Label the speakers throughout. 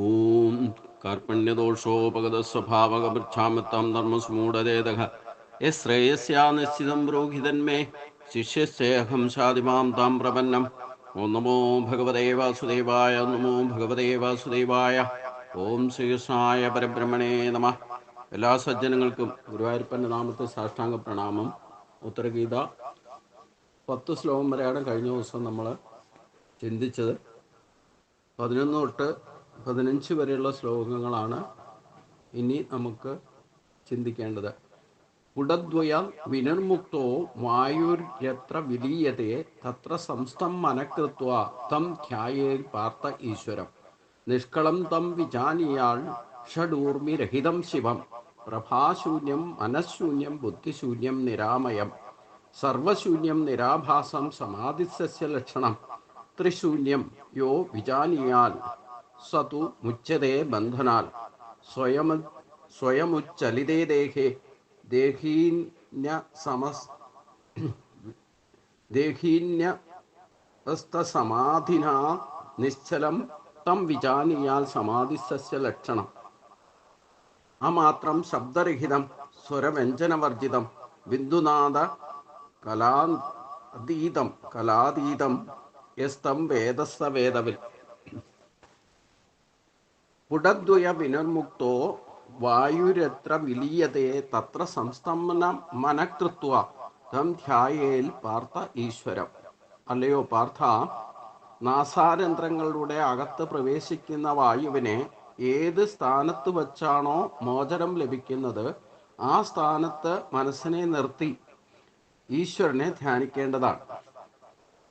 Speaker 1: ഓം കാർപ്പണ്യദോഷോപഗതസ്വഭാവകപൃച്ഛാമത്താം ധർമ്മസ്മൂഢതേതഃ യശ്രേയസ്യാ നിശ്ചിതം ബ്രൂഹിതന്മേ ശിഷ്യസ്യേഹം ശാതിമാം താം പ്രപന്നം. ഓം നമോ ഭഗവതേ വാസുദേവായ. നമോ ഭഗവതേ വാസുദേവായ. ഓം ശ്രീകൃഷ്ണായ പരബ്രഹ്മണേ നമ. എല്ലാ സജ്ജനങ്ങൾക്കും ഗുരുവായൂരപ്പൻ്റെ നാമത്തിൽ സാഷ്ടാംഗ പ്രണാമം. ഉത്തരഗീത 10 ശ്ലോകം വരെയാണ് കഴിഞ്ഞ ദിവസം നമ്മൾ ചിന്തിച്ചത്. 11 തൊട്ട് 15 വരെയുള്ള ശ്ലോകങ്ങളാണ് ഇനി നമുക്ക് ചിന്തിക്കേണ്ടത്. കുടദ്വയ വിനിർമുക്തോ വായുര്യത്ര വിലീയതേ തത്ര സംസ്ഥം മനഃകൃത്വ തം ധ്യായേൽ പാർത്ഥ ഈശ്വരം. നിഷ്കളം തം വിജാനീയാൾ ഷഡൂർമിരഹിതം ശിവം. പ്രഭാശൂന്യം മനഃശൂന്യം ബുദ്ധിശൂന്യം നിരാമയം. സർവശൂന്യം നിരാഭാസം സമാധിസ്യ ലക്ഷണം. ത്രിശൂന്യം യോ വിജാനീയാൽ സതു മുച്യതേ ബന്ധനാൽ. സ്വയമുച്ചലിതേ ദേഹേ ദേഹീന്യസ്തസമാധിനാ നിശ്ചലം തം വിജാനീയാൽ സമാധിസ്യ ലക്ഷണം. അമാത്രം ശബ്ദരഹിതം സ്വരവ്യഞ്ജനവർജിതം ബിന്ദുനാദ കലാതീതം യസ്തം വേദസ്സ വേദവിൽ. പുടദ്വയ വിനിർമുക്തോ വായുരത്ര വിലീയതേ തത്ര സംസ്ഥമന മനഃകൃത്വ തം ധ്യായേൽ പാർത്ഥ ഈശ്വരം. അല്ലയോ പാർത്ഥ, നാസാരന്ധ്രങ്ങളുടെ അകത്ത് പ്രവേശിക്കുന്ന വായുവിനെ ഏത് സ്ഥാനത്ത് വച്ചാണോ മോചനം ലഭിക്കുന്നത് ആ സ്ഥാനത്ത് മനസ്സിനെ നിർത്തി ഈശ്വരനെ ധ്യാനിക്കേണ്ടതാണ്.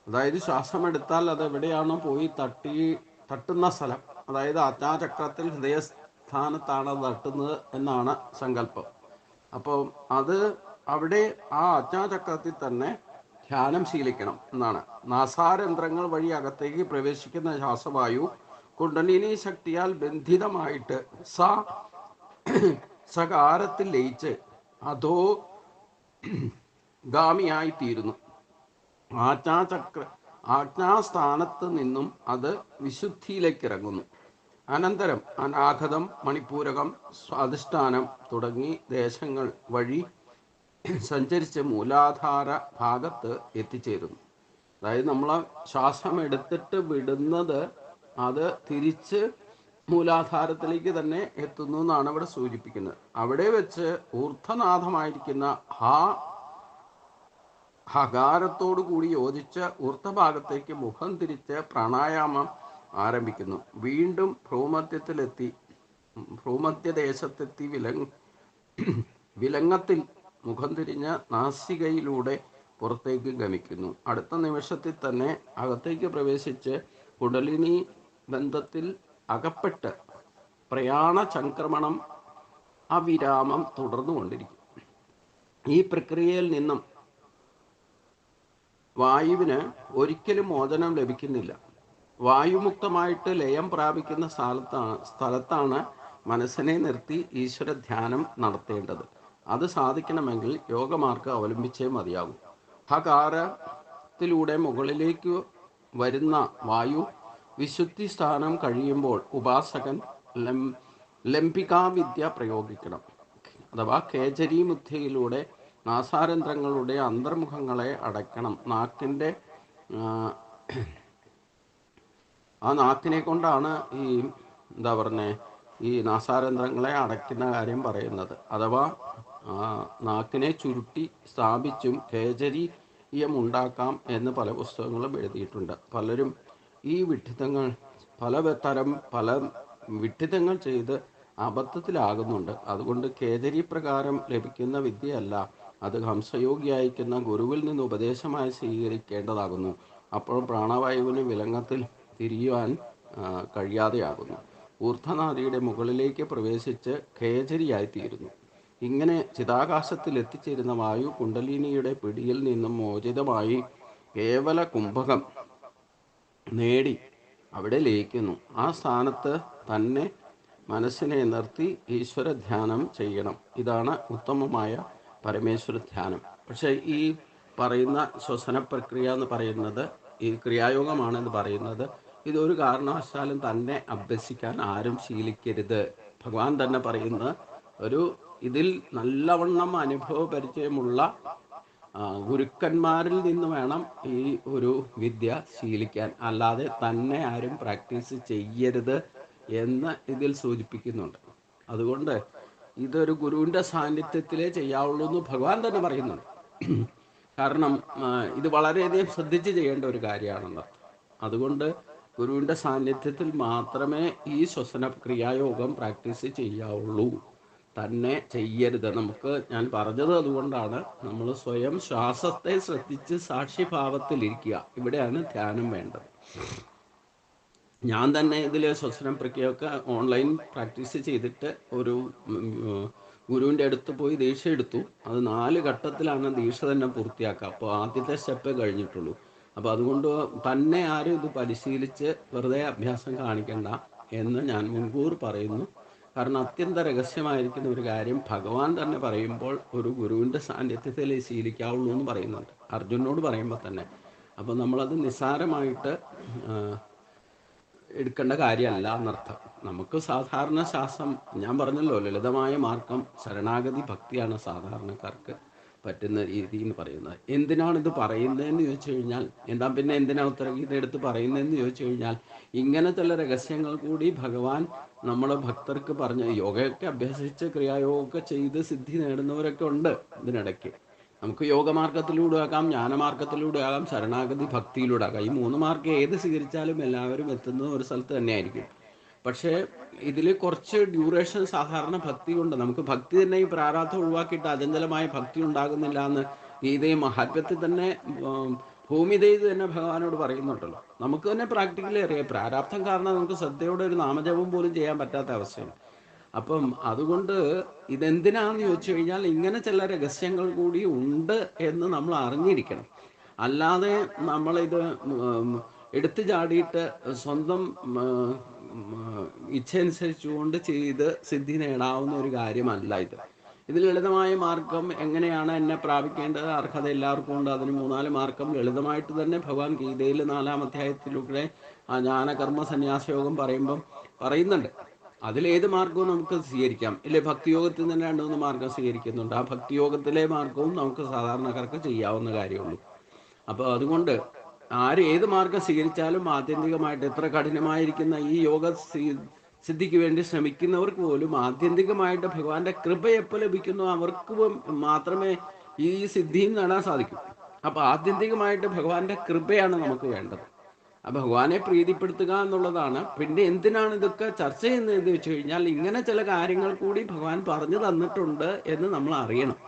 Speaker 1: അതായത് ശ്വാസമെടുത്താൽ അത് എവിടെയാണോ പോയി തട്ടുന്ന സ്ഥലം, അതായത് ആജ്ഞാചക്രത്തിൽ ഹൃദയസ്ഥാനത്താണ് അത് തട്ടുന്നത് എന്നാണ് സങ്കല്പം. അപ്പോൾ അത് അവിടെ ആ ആജ്ഞാചക്രത്തിൽ തന്നെ ധ്യാനം ശീലിക്കണം എന്നാണ്. നാസാരന്ധ്രങ്ങൾ വഴി അകത്തേക്ക് പ്രവേശിക്കുന്ന ശ്വാസവായു കുണ്ഡലിനി ശക്തിയാൽ ബന്ധിതമായിട്ട് സകാരത്തിൽ ലയിച്ച് അധോ ഗാമിയായിത്തീരുന്നു. ആജ്ഞാസ്ഥാനത്ത് നിന്നും അത് വിശുദ്ധിയിലേക്ക് ഇറങ്ങുന്നു. അനന്തരം അനാഗതം, മണിപൂരകം, സ്വാധിഷ്ഠാനം തുടങ്ങി ദേശങ്ങൾ വഴി സഞ്ചരിച്ച് മൂലാധാര ഭാഗത്ത് എത്തിച്ചേരുന്നു. അതായത് നമ്മൾ ശ്വാസം എടുത്തിട്ട് വിടുന്നത് അത് തിരിച്ച് മൂലാധാരത്തിലേക്ക് തന്നെ എത്തുന്നു എന്നാണ് ഇവിടെ സൂചിപ്പിക്കുന്നത്. അവിടെ വെച്ച് ഊർധ്വനാഥമായിരിക്കുന്ന ഹകാരത്തോടു കൂടി യോജിച്ച് ഊർധ്വഭാഗത്തേക്ക് മുഖം തിരിച്ച് പ്രാണായാമം ആരംഭിക്കുന്നു. വീണ്ടും ഭ്രൂമധ്യദേശത്തെത്തി വിലങ്ങത്തിൽ മുഖം തിരിഞ്ഞ് നാസികയിലൂടെ പുറത്തേക്ക് ഗമിക്കുന്നു. അടുത്ത നിമിഷത്തിൽ തന്നെ അകത്തേക്ക് പ്രവേശിച്ച് കുണ്ടലിനി ബന്ധത്തിൽ അകപ്പെട്ട് പ്രയാണ ചംക്രമണം അവിരാമം തുടർന്നുകൊണ്ടിരിക്കും. ഈ പ്രക്രിയയിൽ നിന്നും വായുവിന് ഒരിക്കലും മോചനം ലഭിക്കുന്നില്ല. വായുമുക്തമായിട്ട് ലയം പ്രാപിക്കുന്ന സ്ഥലത്താണ് മനസ്സിനെ നിർത്തി ഈശ്വര ധ്യാനം നടത്തേണ്ടത്. അത് സാധിക്കണമെങ്കിൽ യോഗമാർഗം അവലംബിച്ചേ മതിയാകും. ഹകാരത്തിലൂടെ മുകളിലേക്ക് വരുന്ന വായു വിശുദ്ധി സ്ഥാനം കഴിയുമ്പോൾ ഉപാസകൻ ലംബികാവിദ്യ പ്രയോഗിക്കണം. അഥവാ കേചരി മുദ്രയിലൂടെ നാസാരന്ധ്രങ്ങളുടെ അന്തർമുഖങ്ങളെ അടയ്ക്കണം. നാക്കിനെ കൊണ്ടാണ് ഈ നാസാരന്ധ്രങ്ങളെ അടയ്ക്കുന്ന കാര്യം പറയുന്നത്. അഥവാ നാക്കിനെ ചുരുട്ടി സ്ഥാപിച്ചും കേചരീയം ഉണ്ടാക്കാം എന്ന് പല പുസ്തകങ്ങളും എഴുതിയിട്ടുണ്ട്. പലരും ഈ പല വിഡ്ഢിത്തങ്ങൾ ചെയ്ത് അബദ്ധത്തിലാകുന്നുണ്ട്. അതുകൊണ്ട് കേചരി പ്രകാരം ലഭിക്കുന്ന വിദ്യയല്ല, അത് ഹംസയോഗിയായിരിക്കുന്ന ഗുരുവിൽ നിന്ന് ഉപദേശമായി സ്വീകരിക്കേണ്ടതാകുന്നു. അപ്പോൾ പ്രാണവായുവിന് വിലങ്ങത്തിൽ തിരിയുവാൻ കഴിയാതെയാകുന്നു. ഊർധ്വനാദിയുടെ മുകളിലേക്ക് പ്രവേശിച്ച് കേചരിയായിത്തീരുന്നു. ഇങ്ങനെ ചിതാകാശത്തിൽ എത്തിച്ചേരുന്ന വായു കുണ്ടലിനിയുടെ പിടിയിൽ നിന്നും മോചിതമായി കേവല കുംഭകം നേടി അവിടെ ലയിക്കുന്നു. ആ സ്ഥാനത്ത് തന്നെ മനസ്സിനെ നിർത്തി ഈശ്വര ധ്യാനം ചെയ്യണം. ഇതാണ് ഉത്തമമായ പരമേശ്വര ധ്യാനം. പക്ഷേ ഈ പറയുന്ന ശ്വസന പ്രക്രിയ എന്ന് പറയുന്നത്, ഈ ക്രിയായോഗമാണെന്ന് പറയുന്നത് ഇതൊരു കാരണവശാലും തന്നെ അഭ്യസിക്കാൻ ആരും ശീലിക്കരുത്. ഭഗവാൻ തന്നെ പറയുന്ന ഒരു ഇതിൽ നല്ലവണ്ണം അനുഭവ പരിചയമുള്ള ഗുരുക്കന്മാരിൽ നിന്ന് വേണം ഈ ഒരു വിദ്യ ശീലിക്കാൻ, അല്ലാതെ തന്നെ ആരും പ്രാക്ടീസ് ചെയ്യരുത് എന്ന് ഇതിൽ സൂചിപ്പിക്കുന്നുണ്ട്. അതുകൊണ്ട് ഇതൊരു ഗുരുവിൻ്റെ സാന്നിധ്യത്തിലേ ചെയ്യാവുള്ളൂ എന്ന് ഭഗവാൻ തന്നെ പറയുന്നുണ്ട്. കാരണം ഇത് വളരെയധികം ശ്രദ്ധിച്ച് ചെയ്യേണ്ട ഒരു കാര്യമാണെന്ന്. അതുകൊണ്ട് ഗുരുവിൻ്റെ സാന്നിധ്യത്തിൽ മാത്രമേ ഈ ശ്വസന ക്രിയായോഗം പ്രാക്ടീസ് ചെയ്യാവുള്ളൂ, തന്നെ ചെയ്യരുത്. ഞാൻ പറഞ്ഞത് അതുകൊണ്ടാണ് നമ്മൾ സ്വയം ശ്വാസത്തെ ശ്രദ്ധിച്ച് സാക്ഷിഭാവത്തിലിരിക്കുക. ഇവിടെയാണ് ധ്യാനം വേണ്ടത്. ഞാൻ തന്നെ ഇതിൽ ശ്വസന പ്രക്രിയയൊക്കെ ഓൺലൈൻ പ്രാക്ടീസ് ചെയ്തിട്ട് ഒരു ഗുരുവിൻ്റെ അടുത്ത് പോയി ദീക്ഷ എടുത്തു. അത് 4 ഘട്ടത്തിലാണ് ദീക്ഷ തന്നെ പൂർത്തിയാക്കുക. അപ്പോൾ ആദ്യത്തെ സ്റ്റെപ്പേ കഴിഞ്ഞിട്ടുള്ളൂ. അപ്പോൾ അതുകൊണ്ട് തന്നെ ആരും ഇത് പരിശീലിച്ച് വെറുതെ അഭ്യാസം കാണിക്കണ്ട എന്ന് ഞാൻ മുൻകൂർ പറയുന്നു. കാരണം അത്യന്ത രഹസ്യമായിരിക്കുന്ന ഒരു കാര്യം ഭഗവാൻ തന്നെ പറയുമ്പോൾ ഒരു ഗുരുവിൻ്റെ സാന്നിധ്യത്തിൽ ശീലിക്കാവുള്ളൂ എന്ന് പറയുന്നുണ്ട്, അർജുനോട് പറയുമ്പോൾ തന്നെ. അപ്പോൾ നമ്മളത് നിസ്സാരമായിട്ട് എടുക്കേണ്ട കാര്യമല്ല എന്നർത്ഥം. നമുക്ക് സാധാരണ ശ്വാസം, ഞാൻ പറഞ്ഞല്ലോ, ലളിതമായ മാർഗം ശരണാഗതി ഭക്തിയാണ് സാധാരണക്കാർക്ക് പറ്റുന്ന രീതി എന്ന് പറയുന്നത്. എന്തിനാണ് ഇത് പറയുന്നതെന്ന് ചോദിച്ചു കഴിഞ്ഞാൽ, എന്തിനാ ഉത്തരഗീത എടുത്ത് പറയുന്നതെന്ന് ചോദിച്ചു കഴിഞ്ഞാൽ, ഇങ്ങനെ ചില രഹസ്യങ്ങൾ കൂടി ഭഗവാൻ നമ്മളെ ഭക്തർക്ക് പറഞ്ഞ്, യോഗയൊക്കെ അഭ്യസിച്ച് ക്രിയായോഗമൊക്കെ ചെയ്ത് സിദ്ധി നേടുന്നവരൊക്കെ ഉണ്ട് ഇതിനിടയ്ക്ക്. നമുക്ക് യോഗമാർഗത്തിലൂടെ ആകാം, ജ്ഞാനമാർഗത്തിലൂടെ ആകാം, ശരണാഗതി ഭക്തിയിലൂടെ ആകാം. ഈ 3 മാർഗം ഏത് സ്വീകരിച്ചാലും എല്ലാവരും എത്തുന്നത് ഒരു സ്ഥലത്ത് തന്നെയായിരിക്കും. പക്ഷേ ഇതിൽ കുറച്ച് ഡ്യൂറേഷൻ സാധാരണ ഭക്തി കൊണ്ട്, നമുക്ക് ഭക്തി തന്നെ ഈ പ്രാരാബ്ധം ഒഴിവാക്കിയിട്ട് അചഞ്ചലമായ ഭക്തി ഉണ്ടാകുന്നില്ല എന്ന് ഗീതയും മഹാത്മ്യത്തിൽ തന്നെ ഭൂമിദേവി തന്നെ ഭഗവാനോട് പറയുന്നുണ്ടല്ലോ. നമുക്ക് തന്നെ പ്രാക്ടിക്കലി അറിയാം, പ്രാരാബ്ധം കാരണം നമുക്ക് ശ്രദ്ധയോടെ ഒരു നാമജപം പോലും ചെയ്യാൻ പറ്റാത്ത അവസ്ഥയാണ്. അപ്പം അതുകൊണ്ട് ഇതെന്തിനാന്ന് ചോദിച്ചു കഴിഞ്ഞാൽ, ഇങ്ങനെ ചില രഹസ്യങ്ങൾ കൂടി ഉണ്ട് എന്ന് നമ്മൾ അറിഞ്ഞിരിക്കണം. അല്ലാതെ നമ്മളിത് എടുത്തു ചാടിയിട്ട് സ്വന്തം ഇച്ഛയനുസരിച്ചുകൊണ്ട് ചെയ്ത് സിദ്ധി നേടാവുന്ന ഒരു കാര്യമല്ല ഇത്. ഇത് ലളിതമായ മാർഗം എങ്ങനെയാണ് എന്നെ പ്രാപിക്കേണ്ടത്, അർഹത എല്ലാവർക്കും ഉണ്ട്. അതിന് 3-4 മാർഗം ലളിതമായിട്ട് തന്നെ ഭഗവാൻ ഗീതയിൽ 4-ാം അധ്യായത്തിലൂടെ ജ്ഞാനകർമ്മ സന്യാസയോഗം പറയുന്നുണ്ട്. അതിലേത് മാർഗവും നമുക്ക് സ്വീകരിക്കാം. ഇല്ലേ, ഭക്തിയോഗത്തിൽ തന്നെ 2-3 മാർഗം സ്വീകരിക്കുന്നുണ്ട്. ആ ഭക്തിയോഗത്തിലെ മാർഗവും നമുക്ക് സാധാരണക്കാർക്ക് ചെയ്യാവുന്ന കാര്യമുള്ളൂ. അപ്പോൾ അതുകൊണ്ട് ഏത് മാർഗം സ്വീകരിച്ചാലും ആത്യന്തികമായിട്ട്, എത്ര കഠിനമായിരിക്കുന്ന ഈ യോഗ സിദ്ധിക്ക് വേണ്ടി ശ്രമിക്കുന്നവർക്ക് പോലും ആത്യന്തികമായിട്ട് ഭഗവാന്റെ കൃപ എപ്പോൾ ലഭിക്കുന്നു അവർക്ക് മാത്രമേ ഈ സിദ്ധിയും നേടാൻ സാധിക്കൂ. അപ്പോൾ ആത്യന്തികമായിട്ട് ഭഗവാന്റെ കൃപയാണ് നമുക്ക് വേണ്ടത്. ഭഗവാനെ പ്രീതിപ്പെടുത്തുക എന്നുള്ളതാണ്. പിന്നെ എന്തിനാണ് ഇതൊക്കെ ചർച്ച ചെയ്യുന്നതെന്ന് വെച്ച് കഴിഞ്ഞാൽ, ഇങ്ങനെ ചില കാര്യങ്ങൾ കൂടി ഭഗവാൻ പറഞ്ഞു തന്നിട്ടുണ്ട് എന്ന് നമ്മൾ അറിയണം.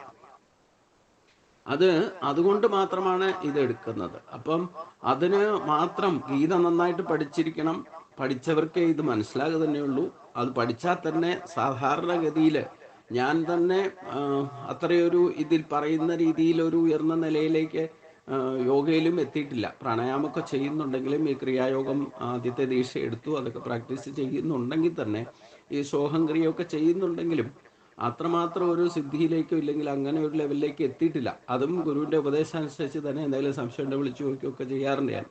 Speaker 1: അതുകൊണ്ട് മാത്രമാണ് ഇത് എടുക്കുന്നത്. അപ്പം അതിന് മാത്രം ഗീത നന്നായിട്ട് പഠിച്ചിരിക്കണം. പഠിച്ചവർക്ക് ഇത് മനസ്സിലാകുക തന്നെയുള്ളൂ. അത് പഠിച്ചാൽ തന്നെ സാധാരണഗതിയിൽ ഞാൻ തന്നെ അത്രയൊരു ഇതിൽ പറയുന്ന രീതിയിൽ ഒരു ഉയർന്ന നിലയിലേക്ക് യോഗയിലും എത്തിയിട്ടില്ല. പ്രാണായാമമൊക്കെ ചെയ്യുന്നുണ്ടെങ്കിലും, ഈ ക്രിയായോഗം ആദ്യത്തെ ദീക്ഷ എടുത്തു, അതൊക്കെ പ്രാക്ടീസ് ചെയ്യുന്നുണ്ടെങ്കിൽ തന്നെ, ഈ സോഹംക്രിയൊക്കെ ചെയ്യുന്നുണ്ടെങ്കിലും അത്രമാത്രം ഒരു സിദ്ധിയിലേക്കോ ഇല്ലെങ്കിൽ അങ്ങനെ ഒരു ലെവലിലേക്ക് എത്തിയിട്ടില്ല. അതും ഗുരുവിൻ്റെ ഉപദേശം അനുസരിച്ച് തന്നെ എന്തെങ്കിലും സംശയം ഉണ്ടെങ്കിൽ വിളിച്ചു നോക്കുകയൊക്കെ ചെയ്യാറുണ്ട് ഞാൻ.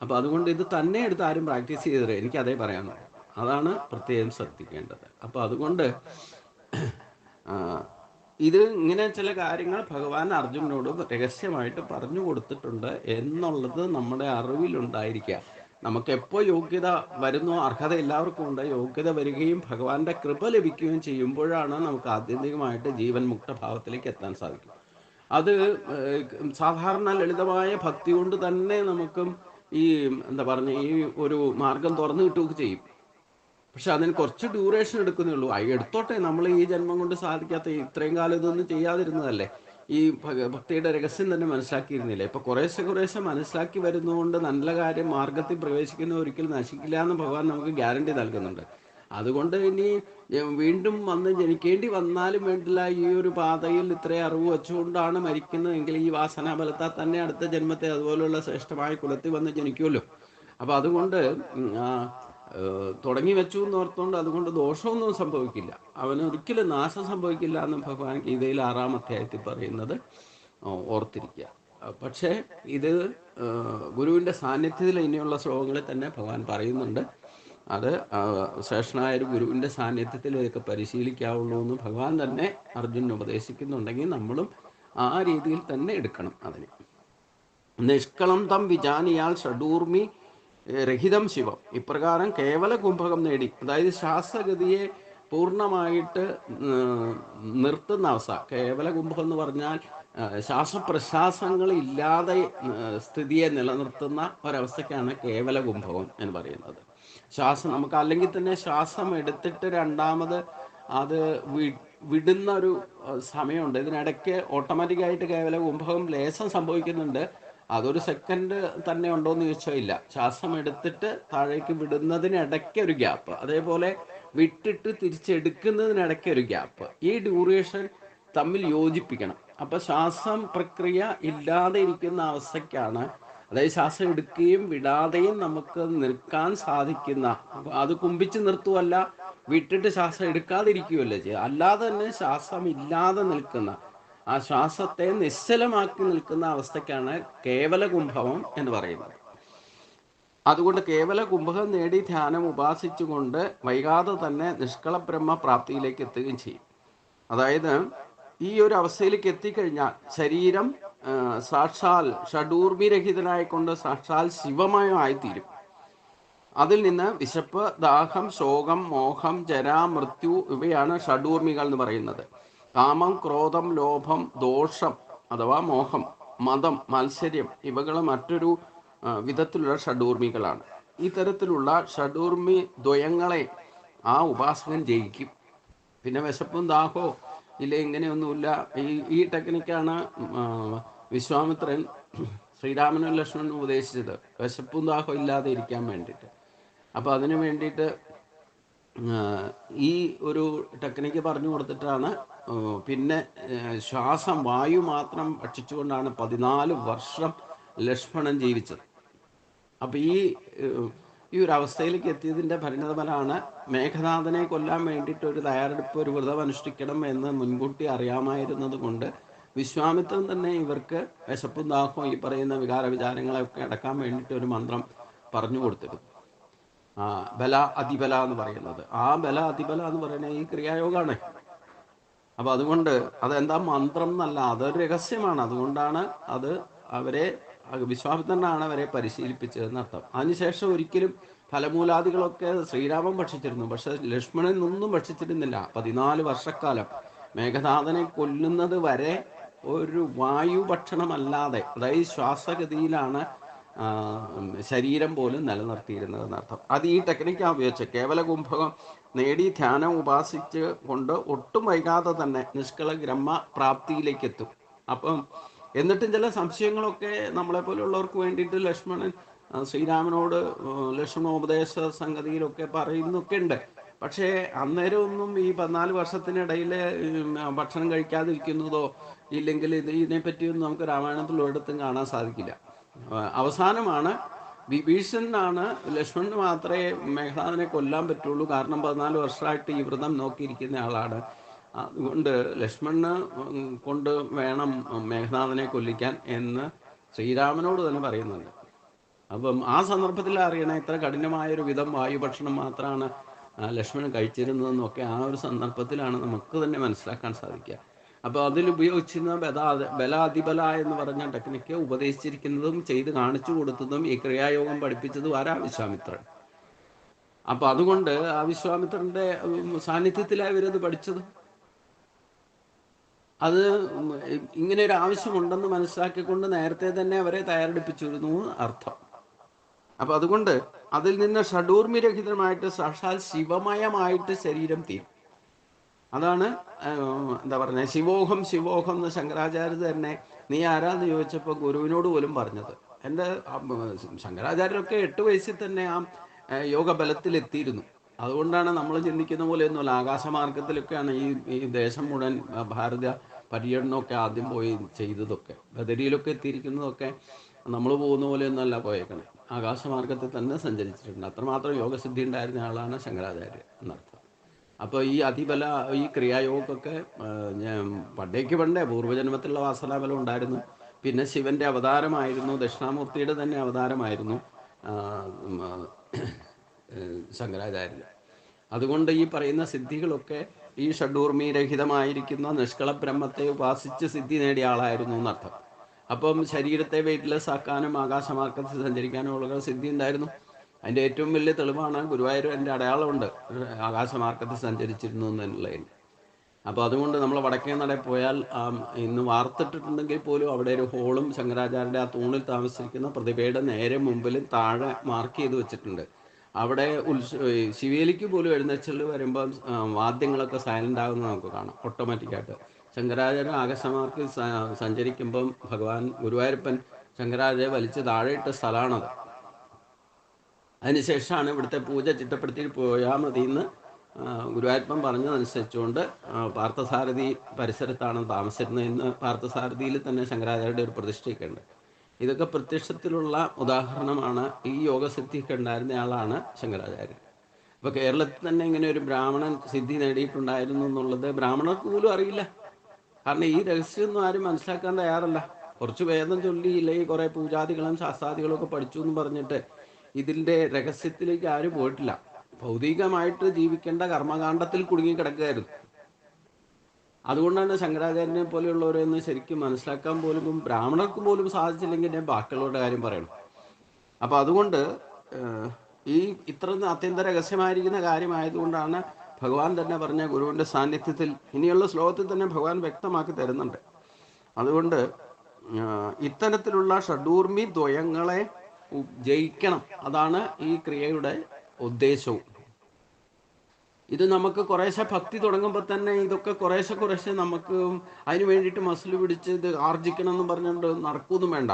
Speaker 1: അപ്പോൾ അതുകൊണ്ട് ഇത് തന്നെ എടുത്ത് ആരും പ്രാക്ടീസ് ചെയ്തത് എനിക്ക് അതേ പറയാനുള്ളൂ. അതാണ് പ്രത്യേകം ശ്രദ്ധിക്കേണ്ടത്. അപ്പോൾ അതുകൊണ്ട് ഇത് ഇങ്ങനെ ചില കാര്യങ്ങൾ ഭഗവാൻ അർജുനോട് രഹസ്യമായിട്ട് പറഞ്ഞു കൊടുത്തിട്ടുണ്ട് എന്നുള്ളത് നമ്മുടെ അറിവിലുണ്ടായിരിക്കുക. നമുക്ക് എപ്പോൾ യോഗ്യത വരുന്നോ, അർഹത എല്ലാവർക്കും ഉണ്ട്, യോഗ്യത വരികയും ഭഗവാന്റെ കൃപ ലഭിക്കുകയും ചെയ്യുമ്പോഴാണ് നമുക്ക് ആത്യന്തികമായിട്ട് ജീവൻ മുക്തഭാവത്തിലേക്ക് എത്താൻ സാധിക്കും. അത് സാധാരണ ലളിതമായ ഭക്തി കൊണ്ട് തന്നെ നമുക്കും ഈ ഈ ഒരു മാർഗം തുറന്നു കിട്ടുകയൊക്കെ ചെയ്യും. പക്ഷെ അതിന് കുറച്ച് ഡ്യൂറേഷൻ എടുക്കുന്നേ ഉള്ളൂ. എടുത്തോട്ടെ, നമ്മൾ ഈ ജന്മം കൊണ്ട് സാധിക്കാത്ത ഇത്രയും കാലം ഇതൊന്നും ചെയ്യാതിരുന്നതല്ലേ, ഈ ഭക്തിയുടെ രഹസ്യം തന്നെ മനസ്സിലാക്കിയിരുന്നില്ല. ഇപ്പൊ കുറേശ്ശെ മനസ്സിലാക്കി വരുന്നതുകൊണ്ട് നല്ല കാര്യം മാർഗത്തിൽ പ്രവേശിക്കുന്ന ഒരിക്കലും നശിക്കില്ല എന്ന് ഭഗവാൻ നമുക്ക് ഗ്യാരണ്ടി നൽകുന്നുണ്ട്. അതുകൊണ്ട് ഇനി വീണ്ടും വന്ന് ജനിക്കേണ്ടി വന്നാലും വേണ്ടില്ല, ഈ ഒരു പാതയിൽ ഇത്രയും അറിവ് വെച്ചുകൊണ്ടാണ് മരിക്കുന്നതെങ്കിൽ ഈ വാസനാബലത്താൽ തന്നെ അടുത്ത ജന്മത്തെ അതുപോലുള്ള ശ്രേഷ്ഠമായ കുലത്തിൽ വന്ന് ജനിക്കുമല്ലോ. അപ്പൊ അതുകൊണ്ട് തുടങ്ങി വെച്ചു എന്ന് ഓർത്തുകൊണ്ട് അതുകൊണ്ട് ദോഷമൊന്നും സംഭവിക്കില്ല, അവന് ഒരിക്കലും നാശം സംഭവിക്കില്ല എന്ന് ഭഗവാൻ ഗീതയിൽ 6-ാം അധ്യായത്തിൽ പറയുന്നത് ഓർത്തിരിക്കുക. പക്ഷേ ഇത് ഗുരുവിൻ്റെ സാന്നിധ്യത്തിൽ ഇനിയുള്ള ശ്ലോകങ്ങളിൽ തന്നെ ഭഗവാൻ പറയുന്നുണ്ട്. അത് ശ്രേഷ്ഠനായ ഒരു ഗുരുവിൻ്റെ സാന്നിധ്യത്തിൽ ഇതൊക്കെ പരിശീലിക്കാവുള്ളൂ എന്ന് ഭഗവാൻ തന്നെ അർജുനന് ഉപദേശിക്കുന്നുണ്ടെങ്കിൽ നമ്മളും ആ രീതിയിൽ തന്നെ എടുക്കണം അതിന്. നിഷ്കളം തം വിജാനിയാൽ ഷഡൂർമി രഹിതം ശിവം. ഇപ്രകാരം കേവല കുംഭകം നേടി, അതായത് ശാസ്ത്രഗതിയെ പൂർണ്ണമായിട്ട് നിർത്തുന്ന അവസ്ഥ. കേവല കുംഭകം എന്ന് പറഞ്ഞാൽ ശ്വാസപ്രശ്വാസങ്ങൾ ഇല്ലാതെ സ്ഥിതിയെ നിലനിർത്തുന്ന ഒരവസ്ഥയ്ക്കാണ് കേവല കുംഭകം എന്ന് പറയുന്നത്. ശ്വാസം നമുക്ക് അല്ലെങ്കിൽ തന്നെ ശ്വാസം എടുത്തിട്ട് രണ്ടാമത് അത് വിടുന്ന ഒരു സമയമുണ്ട്. ഇതിനിടയ്ക്ക് ഓട്ടോമാറ്റിക്കായിട്ട് കേവല കുംഭകം ലേശം സംഭവിക്കുന്നുണ്ട്. അതൊരു സെക്കൻഡ് തന്നെ ഉണ്ടോ എന്ന് ചോദിച്ചാൽ ഇല്ല. ശ്വാസം എടുത്തിട്ട് താഴേക്ക് വിടുന്നതിനിടയ്ക്ക് ഒരു ഗ്യാപ്പ്, അതേപോലെ വിട്ടിട്ട് തിരിച്ചെടുക്കുന്നതിനിടയ്ക്ക് ഒരു ഗ്യാപ്പ്, ഈ ഡ്യൂറേഷൻ തമ്മിൽ യോജിപ്പിക്കണം. അപ്പൊ ശ്വാസം പ്രക്രിയ ഇല്ലാതെ ഇരിക്കുന്ന അവസ്ഥയ്ക്കാണ്, അതായത് ശ്വാസം എടുക്കുകയും വിടാതെയും നമുക്ക് നിൽക്കാൻ സാധിക്കുന്ന, അത് കുമ്പിച്ച് നിർത്തുവല്ല, വിട്ടിട്ട് ശ്വാസം എടുക്കാതിരിക്കുകയല്ല ചെയ്യുക, അല്ലാതെ തന്നെ ശ്വാസം ഇല്ലാതെ നിൽക്കുന്ന, ആ ശ്വാസത്തെ നിശ്ചലമാക്കി നിൽക്കുന്ന അവസ്ഥയ്ക്കാണ് കേവല കുംഭകം എന്ന് പറയുന്നത്. അതുകൊണ്ട് കേവല കുംഭകം നേടി ധ്യാനം ഉപാസിച്ചുകൊണ്ട് വൈകാതെ തന്നെ നിഷ്കള ബ്രഹ്മ പ്രാപ്തിയിലേക്ക് എത്തുകയും ചെയ്യും. അതായത് ഈ ഒരു അവസ്ഥയിലേക്ക് എത്തിക്കഴിഞ്ഞാൽ ശരീരം സാക്ഷാൽ ഷഡൂർമിരഹിതനായിക്കൊണ്ട് സാക്ഷാൽ ശിവമയമായിത്തീരും. അതിൽ നിന്ന് വിശപ്പ്, ദാഹം, ശോകം, മോഹം, ജരാ, മൃത്യു ഇവയാണ് ഷഡൂർമികൾ എന്ന് പറയുന്നത്. കാമം, ക്രോധം, ലോഭം, ദോഷം അഥവാ മോഹം, മതം, മത്സര്യം ഇവകൾ മറ്റൊരു വിധത്തിലുള്ള ഷഡൂർമികളാണ്. ഈ തരത്തിലുള്ള ഷഡൂർമി ദ്വയങ്ങളെ ആ ഉപാസകൻ ജയിക്കും. പിന്നെ വിശപ്പും ദാഹവും ഇല്ല, ഇങ്ങനെയൊന്നുമില്ല. ഈ ടെക്നിക്കാണ് വിശ്വാമിത്രൻ ശ്രീരാമനും ലക്ഷ്മണനും ഉപദേശിച്ചത്, വിശപ്പും ദാഹവും ഇല്ലാതെ ഇരിക്കാൻ വേണ്ടിയിട്ട്. അപ്പോൾ അതിനു വേണ്ടിയിട്ട് ഈ ഒരു ടെക്നിക്ക് പറഞ്ഞു കൊടുത്തിട്ടാണ് പിന്നെ ശ്വാസം, വായു മാത്രം ഭക്ഷിച്ചുകൊണ്ടാണ് 14 വർഷം ലക്ഷ്മണൻ ജീവിച്ചത്. അപ്പം ഈ ഒരു അവസ്ഥയിലേക്ക് എത്തിയതിൻ്റെ പരിണതഫലമാണ് മേഘനാഥനെ കൊല്ലാൻ വേണ്ടിയിട്ട് ഒരു തയ്യാറെടുപ്പ്, ഒരു വ്രതം അനുഷ്ഠിക്കണം എന്ന് മുൻകൂട്ടി അറിയാമായിരുന്നത് കൊണ്ട് വിശ്വാമിത്രൻ തന്നെ ഇവർക്ക് വിശപ്പും ദാഹവും ഈ പറയുന്ന വികാര വിചാരങ്ങളെയൊക്കെ അടക്കാൻ വേണ്ടിയിട്ട് ഒരു മന്ത്രം പറഞ്ഞു കൊടുത്തിരുന്നു. ബല അതിബല എന്ന് പറയുന്നത്, ആ ബല അതിബല എന്ന് പറയുന്നത് ഈ ക്രിയായോഗമാണ്. അപ്പൊ അതുകൊണ്ട് അതെന്താ മന്ത്രം എന്നല്ല, അതൊരു രഹസ്യമാണ്. അതുകൊണ്ടാണ് അത് അവരെ വിശ്വാമിത്രനാണ് അവരെ പരിശീലിപ്പിച്ചതെന്ന് അർത്ഥം. അതിനുശേഷം ഒരിക്കലും ഫലമൂലാദികളൊക്കെ ശ്രീരാമൻ ഭക്ഷിച്ചിരുന്നു, പക്ഷെ ലക്ഷ്മണൻ ഒന്നും ഭക്ഷിച്ചിരുന്നില്ല. 14 വർഷക്കാലം മേഘനാഥനെ കൊല്ലുന്നത് വരെ ഒരു വായു ഭക്ഷണമല്ലാതെ, അതായത് ശ്വാസഗതിയിലാണ് ശരീരം പോലും നിലനിർത്തിയിരുന്നതെന്നർത്ഥം. അത് ഈ ടെക്നിക്കാണ് ഉപയോഗിച്ചത്. കേവല കുംഭകം നേടി ധ്യാനം ഉപാസിച്ച് കൊണ്ട് ഒട്ടും വൈകാതെ തന്നെ നിഷ്കള ബ്രഹ്മ പ്രാപ്തിയിലേക്ക് എത്തും. അപ്പം എന്നിട്ടും ചില സംശയങ്ങളൊക്കെ നമ്മളെപ്പോലുള്ളവർക്ക് വേണ്ടിയിട്ട് ലക്ഷ്മണൻ ശ്രീരാമനോട് ലക്ഷ്മണോപദേശ സംഗതിയിലൊക്കെ പറയുന്നൊക്കെ ഉണ്ട്. പക്ഷേ അന്നേരമൊന്നും ഈ 14 വർഷത്തിനിടയിൽ ഭക്ഷണം കഴിക്കാതിരിക്കുന്നതോ ഇല്ലെങ്കിൽ ഇതിനെപ്പറ്റിയൊന്നും നമുക്ക് രാമായണത്തിൽ ഒരിടത്തും കാണാൻ സാധിക്കില്ല. അവസാനമാണ് വിഭീഷണനാണ് ലക്ഷ്മണന് മാത്രമേ മേഘനാഥനെ കൊല്ലാൻ പറ്റുള്ളൂ, കാരണം 14 വർഷമായിട്ട് ഈ വ്രതം നോക്കിയിരിക്കുന്ന ആളാണ്. അതുകൊണ്ട് ലക്ഷ്മണന് കൊണ്ട് വേണം മേഘനാഥനെ കൊല്ലിക്കാൻ എന്ന് ശ്രീരാമനോട് തന്നെ പറയുന്നുണ്ട്. അപ്പം ആ സന്ദർഭത്തിൽ അറിയണം ഇത്ര കഠിനമായൊരു വിധം വായുഭക്ഷണം മാത്രമാണ് ലക്ഷ്മണൻ കഴിച്ചിരുന്നതെന്നൊക്കെ ആ ഒരു സന്ദർഭത്തിലാണ് നമുക്ക് തന്നെ മനസ്സിലാക്കാൻ സാധിക്കുക. അപ്പോൾ അതിൽ ഉപയോഗിച്ചിരുന്ന ബല അതിബല എന്ന് പറഞ്ഞ ടെക്നിക്ക് ഉപദേശിച്ചിരിക്കുന്നതും ചെയ്ത് കാണിച്ചു കൊടുത്തതും ഈ ക്രിയായോഗം പഠിപ്പിച്ചതും ആരാ? വിശ്വാമിത്രൻ. അപ്പൊ അതുകൊണ്ട് ആ വിശ്വാമിത്രന്റെ സാന്നിധ്യത്തിലാണ് ഇവരത് പഠിച്ചത്. അത് ഇങ്ങനെ ഒരു ആവശ്യമുണ്ടെന്ന് മനസ്സിലാക്കിക്കൊണ്ട് നേരത്തെ തന്നെ അവരെ തയ്യാറെടുപ്പിച്ചിരുന്നു അർത്ഥം. അപ്പൊ അതുകൊണ്ട് അതിൽ നിന്ന് ഷഡൂർമിരഹിതമായിട്ട് സാക്ഷാൽ ശിവമയമായിട്ട് ശരീരം തീരും. അതാണ് എന്താ പറയുന്നത്, ശിവോഹം ശിവോഹം എന്ന് ശങ്കരാചാര്യർ തന്നെ നീ ആരാന്ന് ചോദിച്ചപ്പോൾ ഗുരുവിനോട് പോലും പറഞ്ഞത്. എൻ്റെ ശങ്കരാചാര്യരൊക്കെ 8 വയസ്സിൽ തന്നെ ആ യോഗബലത്തിൽ എത്തിയിരുന്നു. അതുകൊണ്ടാണ് നമ്മൾ ചിന്തിക്കുന്ന പോലെയൊന്നുമല്ല, ആകാശമാർഗത്തിലൊക്കെയാണ് ഈ ദേശം മുഴുവൻ ഭാരത പര്യടനമൊക്കെ ആദ്യം പോയി ചെയ്തതൊക്കെ. ബദരിയിലൊക്കെ എത്തിയിരിക്കുന്നതൊക്കെ നമ്മൾ പോകുന്ന പോലെയൊന്നുമല്ല പോയേക്കണേ, ആകാശമാർഗത്തിൽ തന്നെ സഞ്ചരിച്ചിട്ടുണ്ട്. അത്രമാത്രം യോഗസിദ്ധി ഉണ്ടായിരുന്ന ആളാണ് ശങ്കരാചാര്യർ എന്നർത്ഥം. അപ്പോൾ ഈ അതിബല, ഈ ക്രിയായോഗമൊക്കെ പണ്ടേ പൂർവ്വജന്മത്തിലുള്ള വാസനാബലം ഉണ്ടായിരുന്നു. പിന്നെ ശിവന്റെ അവതാരമായിരുന്നു, ദക്ഷിണാമൂർത്തിയുടെ തന്നെ അവതാരമായിരുന്നു ആ, ഉം, ആ, ശങ്കരാചാര്യർ. അതുകൊണ്ട് ഈ പറയുന്ന സിദ്ധികളൊക്കെ ഈ ഷഡൂർമി രഹിതമായിരിക്കുന്ന നിഷ്കള ബ്രഹ്മത്തെ ഉപാസിച്ച് സിദ്ധി നേടിയ ആളായിരുന്നു എന്നർത്ഥം. അപ്പം ശരീരത്തെ വെയിറ്റ്ലെസ് ആക്കാനും ആകാശമാർഗത്തിൽ സഞ്ചരിക്കാനും ഉള്ള സിദ്ധി ഉണ്ടായിരുന്നു. അതിൻ്റെ ഏറ്റവും വലിയ തെളിവാണ് ഗുരുവായൂർ എൻ്റെ അടയാളമുണ്ട്, ആകാശമാർഗത്തിൽ സഞ്ചരിച്ചിരുന്നു എന്നുള്ളതിന്. അപ്പോൾ അതുകൊണ്ട് നമ്മൾ വടക്കേ നടയിൽ പോയാൽ ഇന്ന് വാർത്തിട്ടിട്ടുണ്ടെങ്കിൽ പോലും അവിടെ ഒരു ഹോളും ശങ്കരാചാര്യൻ്റെ ആ തൂണിൽ താമസിച്ചിരിക്കുന്ന പ്രതിഭയുടെ നേരെ മുമ്പിലും താഴെ മാർക്ക് ചെയ്ത് വെച്ചിട്ടുണ്ട്. അവിടെ ശിവേലിക്ക് പോലും എഴുന്നേച്ചല് വരുമ്പോൾ വാദ്യങ്ങളൊക്കെ സൈലൻ്റ് ആകുന്നത് നമുക്ക് കാണാം ഓട്ടോമാറ്റിക്കായിട്ട്. ശങ്കരാചാര്യ ആകാശമാർക്ക് സഞ്ചരിക്കുമ്പം ഭഗവാൻ ഗുരുവായൂരപ്പൻ ശങ്കരാചാര്യ വലിച്ച് താഴെയിട്ട സ്ഥലമാണത്. അതിനുശേഷമാണ് ഇവിടുത്തെ പൂജ ചിട്ടപ്പെടുത്തി പോയാൽ മതി എന്ന് ഗുരുവായൂരപ്പൻ പറഞ്ഞതനുസരിച്ചുകൊണ്ട് പാർത്ഥസാരഥി പരിസരത്താണ് താമസിച്ചിരുന്നതെന്ന് പാർത്ഥസാരഥിയിൽ തന്നെ ശങ്കരാചാര്യരുടെ ഒരു പ്രതിഷ്ഠയൊക്കെ ഉണ്ട്. ഇതൊക്കെ പ്രത്യക്ഷത്തിലുള്ള ഉദാഹരണമാണ്. ഈ യോഗസിദ്ധിയൊക്കെ ഉണ്ടായിരുന്ന ആളാണ് ശങ്കരാചാര്യൻ. അപ്പോൾ കേരളത്തിൽ തന്നെ ഇങ്ങനെ ഒരു ബ്രാഹ്മണൻ സിദ്ധി നേടിയിട്ടുണ്ടായിരുന്നു എന്നുള്ളത് ബ്രാഹ്മണർക്ക് പോലും അറിയില്ല. കാരണം ഈ രഹസ്യമൊന്നും ആരും മനസ്സിലാക്കാൻ തയ്യാറല്ല. കുറച്ച് വേദം ചൊല്ലിയില്ലേ, കുറേ പൂജാദികളും ശാസ്ത്രാദികളും ഒക്കെ പഠിച്ചു എന്ന് പറഞ്ഞിട്ട് ഇതിൻ്റെ രഹസ്യത്തിലേക്ക് ആരും പോയിട്ടില്ല. ഭൗതികമായിട്ട് ജീവിക്കേണ്ട കർമ്മകാണ്ഡത്തിൽ കുടുങ്ങി കിടക്കുകയായിരുന്നു. അതുകൊണ്ടാണ് ശങ്കരാചാര്യനെ പോലെയുള്ളവരെന്ന് ശരിക്കും മനസ്സിലാക്കാൻ പോലും ബ്രാഹ്മണർക്ക് പോലും സാധിച്ചില്ലെങ്കിൽ ഞാൻ ബാക്കിയുള്ളവരുടെ കാര്യം പറയണം. അപ്പം അതുകൊണ്ട് ഈ ഇത്ര അത്യന്ത രഹസ്യമായിരിക്കുന്ന കാര്യമായതുകൊണ്ടാണ് ഭഗവാൻ തന്നെ പറഞ്ഞ ഗുരുവിൻ്റെ സാന്നിധ്യത്തിൽ ഇനിയുള്ള ശ്ലോകത്തിൽ തന്നെ ഭഗവാൻ വ്യക്തമാക്കി തരുന്നുണ്ട്. അതുകൊണ്ട് ഇത്തരത്തിലുള്ള ഷഡൂർമി ദ്വയങ്ങളെ ജയിക്കണം, അതാണ് ഈ ക്രിയയുടെ ഉദ്ദേശവും. ഇത് നമുക്ക് കുറേശ്ശെ ഭക്തി തുടങ്ങുമ്പോൾ തന്നെ ഇതൊക്കെ കുറേശ്ശെ നമുക്ക് അതിന് വേണ്ടിയിട്ട് മസിൽ പിടിച്ച് ഇത് ആർജിക്കണം എന്ന് പറഞ്ഞുകൊണ്ട് നടക്കൊന്നും വേണ്ട.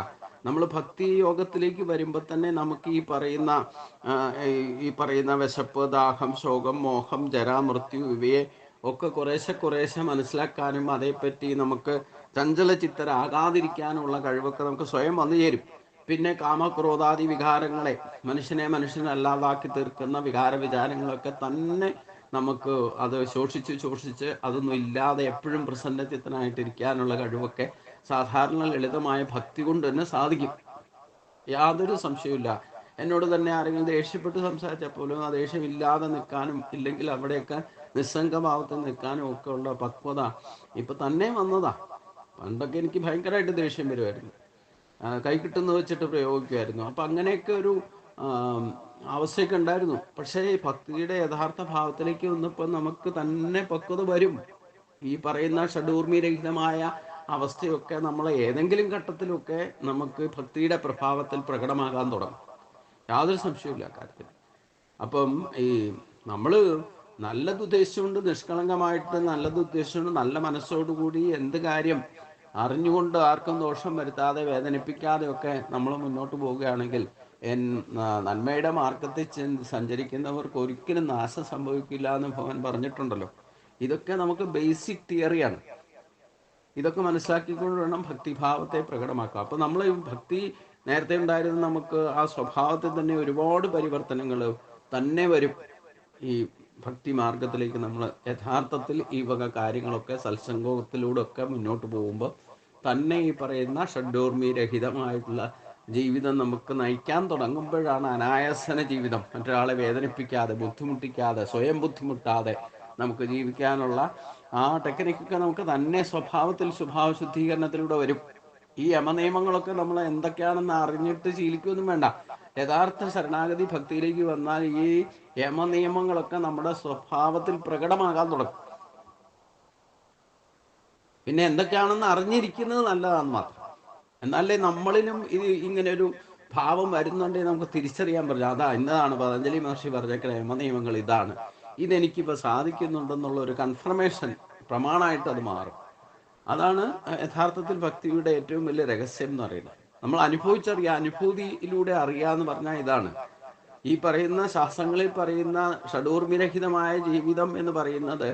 Speaker 1: നമ്മൾ ഭക്തി യോഗത്തിലേക്ക് വരുമ്പോൾ തന്നെ നമുക്ക് ഈ പറയുന്ന വിശപ്പ്, ദാഹം, ശോകം, മോഹം, ജര, മൃത്യു ഇവയെ ഒക്കെ കുറേശ്ശെ മനസ്സിലാക്കാനും അതേപ്പറ്റി നമുക്ക് ചഞ്ചല ചിത്തരാകാതിരിക്കാനുള്ള കഴിവൊക്കെ നമുക്ക് സ്വയം വന്നു ചേരും. പിന്നെ കാമക്രോധാദി വികാരങ്ങളെ മനുഷ്യനല്ലാതാക്കി തീർക്കുന്ന വികാര വിചാരങ്ങളൊക്കെ തന്നെ നമുക്ക് അത് ശോഷിച്ച് അതൊന്നും ഇല്ലാതെ എപ്പോഴും പ്രസന്നചിത്തനായിട്ടിരിക്കാനുള്ള കഴിവൊക്കെ സാധാരണ ലളിതമായ ഭക്തി കൊണ്ട് തന്നെ സാധിക്കും. യാതൊരു സംശയമില്ല. എന്നോട് തന്നെ ആരെങ്കിലും ദേഷ്യപ്പെട്ട് സംസാരിച്ചപ്പോലും ആ ദേഷ്യമില്ലാതെ നിൽക്കാനും ഇല്ലെങ്കിൽ അവിടെയൊക്കെ നിസ്സംഗഭാവത്തിൽ നിൽക്കാനും ഒക്കെ ഉള്ള പക്വത ഇപ്പം തന്നെ വന്നതാ. പണ്ടൊക്കെ എനിക്ക് ഭയങ്കരമായിട്ട് ദേഷ്യം വരുമായിരുന്നു, കൈ കിട്ടുന്ന വെച്ചിട്ട് പ്രയോഗിക്കുമായിരുന്നു. അപ്പം അങ്ങനെയൊക്കെ ഒരു അവസ്ഥയൊക്കെ ഉണ്ടായിരുന്നു. പക്ഷേ ഈ ഭക്തിയുടെ യഥാർത്ഥ ഭാവത്തിലേക്ക് വന്നപ്പോൾ നമുക്ക് തന്നെ പക്വത വരും. ഈ പറയുന്ന ഷഡൂർമിരഹിതമായ അവസ്ഥയൊക്കെ നമ്മൾ ഏതെങ്കിലും ഘട്ടത്തിലൊക്കെ നമുക്ക് ഭക്തിയുടെ പ്രഭാവത്തിൽ പ്രകടമാകാൻ തുടങ്ങും. യാതൊരു സംശയമില്ല കാര്യത്തിൽ. അപ്പം ഈ നമ്മൾ നല്ലത് ഉദ്ദേശിച്ചുകൊണ്ട് നിഷ്കളങ്കമായിട്ട് നല്ലത് ഉദ്ദേശിച്ചുകൊണ്ട് നല്ല മനസ്സോടുകൂടി എന്ത് കാര്യം അറിഞ്ഞുകൊണ്ട് ആർക്കും ദോഷം വരുത്താതെ വേദനിപ്പിക്കാതെ ഒക്കെ നമ്മൾ മുന്നോട്ട് പോവുകയാണെങ്കിൽ നന്മയുടെ മാർഗത്തിൽ സഞ്ചരിക്കുന്നവർക്ക് ഒരിക്കലും നാശം സംഭവിക്കില്ല എന്ന് ഭഗവാൻ പറഞ്ഞിട്ടുണ്ടല്ലോ. ഇതൊക്കെ നമുക്ക് ബേസിക് തിയറിയാണ്. ഇതൊക്കെ മനസ്സിലാക്കിക്കൊണ്ട് വേണം ഭക്തിഭാവത്തെ പ്രകടമാക്കാം. അപ്പം നമ്മൾ ഭക്തി നേരത്തെ ഉണ്ടായിരുന്ന നമുക്ക് ആ സ്വഭാവത്തിൽ തന്നെ ഒരുപാട് പരിവർത്തനങ്ങൾ തന്നെ വരും. ഈ ഭക്തി മാർഗത്തിലേക്ക് നമ്മൾ യഥാർത്ഥത്തിൽ ഈ വക കാര്യങ്ങളൊക്കെ സത്സംഗത്തിലൂടെ ഒക്കെ മുന്നോട്ട് പോകുമ്പോൾ തന്നെ ഈ പറയുന്ന ഷഡ്ഡോർമി രഹിതമായിട്ടുള്ള ജീവിതം നമുക്ക് നയിക്കാൻ തുടങ്ങുമ്പോഴാണ് അനായാസന ജീവിതം, മറ്റൊരാളെ വേദനിപ്പിക്കാതെ ബുദ്ധിമുട്ടിക്കാതെ സ്വയം ബുദ്ധിമുട്ടാതെ നമുക്ക് ജീവിക്കാനുള്ള ആ ടെക്നിക്കൊക്കെ നമുക്ക് തന്നെ സ്വഭാവത്തിൽ സ്വഭാവ ശുദ്ധീകരണത്തിലൂടെ വരും. ഈ യമനിയമങ്ങളൊക്കെ നമ്മൾ എന്തൊക്കെയാണെന്ന് അറിഞ്ഞിട്ട് ശീലിക്കൊന്നും വേണ്ട. യഥാർത്ഥ ശരണാഗതി ഭക്തിയിലേക്ക് വന്നാൽ ഈ യമനിയമങ്ങളൊക്കെ നമ്മുടെ സ്വഭാവത്തിൽ പ്രകടമാകാൻ തുടങ്ങും. പിന്നെ എന്തൊക്കെയാണെന്ന് അറിഞ്ഞിരിക്കുന്നത് നല്ലതാണെന്ന് മാത്രം. എന്നാലേ നമ്മളിലും ഇത് ഇങ്ങനെ ഒരു ഭാവം വരുന്നുണ്ടെങ്കിൽ നമുക്ക് തിരിച്ചറിയാൻ പറ്റില്ല. ഇന്നതാണ് പതഞ്ജലി മഹർഷി പറഞ്ഞേക്കുന്ന യമനിയമങ്ങൾ, ഇതാണ്, ഇതെനിക്കിപ്പോൾ സാധിക്കുന്നുണ്ടെന്നുള്ള ഒരു കൺഫർമേഷൻ പ്രമാണമായിട്ട് അത് മാറും. അതാണ് യഥാർത്ഥത്തിൽ ഭക്തിയുടെ ഏറ്റവും വലിയ രഹസ്യം എന്ന് പറയുന്നത്. നമ്മൾ അനുഭൂതിയിലൂടെ അറിയാന്ന് പറഞ്ഞാൽ ഇതാണ്. ഈ പറയുന്ന ശാസ്ത്രങ്ങളിൽ പറയുന്ന ഷഡൂർമിരഹിതമായ ജീവിതം എന്ന് പറയുന്നത്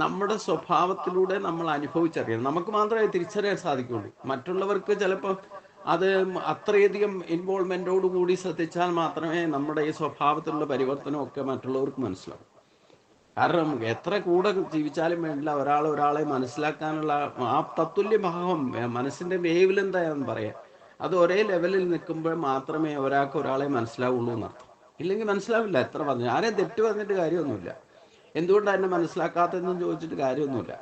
Speaker 1: നമ്മുടെ സ്വഭാവത്തിലൂടെ നമ്മൾ അനുഭവിച്ചറിയണം. നമുക്ക് മാത്രമേ തിരിച്ചറിയാൻ സാധിക്കുള്ളൂ. മറ്റുള്ളവർക്ക് ചിലപ്പോൾ അത് അത്രയധികം ഇൻവോൾവ്മെൻറ്റോടുകൂടി ശ്രദ്ധിച്ചാൽ മാത്രമേ നമ്മുടെ ഈ സ്വഭാവത്തിലുള്ള പരിവർത്തനമൊക്കെ മറ്റുള്ളവർക്ക് മനസ്സിലാവും. കാരണം എത്ര കൂടെ ജീവിച്ചാലും വേണ്ടില്ല ഒരാളെ മനസ്സിലാക്കാനുള്ള ആ തത്തുല്യ ഭാവം, മനസ്സിന്റെ വേവ് ലെന്താന്ന് പറയാം, അത് ഒരേ ലെവലിൽ നിൽക്കുമ്പോൾ മാത്രമേ ഒരാളെ മനസ്സിലാവുള്ളൂ എന്നർത്ഥം. ഇല്ലെങ്കിൽ മനസ്സിലാവില്ല. എത്ര പറഞ്ഞു ആരെയും തെറ്റ് പറഞ്ഞിട്ട് കാര്യമൊന്നുമില്ല. എന്തുകൊണ്ടാണ് എന്നെ മനസ്സിലാക്കാത്തതെന്നും ചോദിച്ചിട്ട് കാര്യമൊന്നുമില്ല.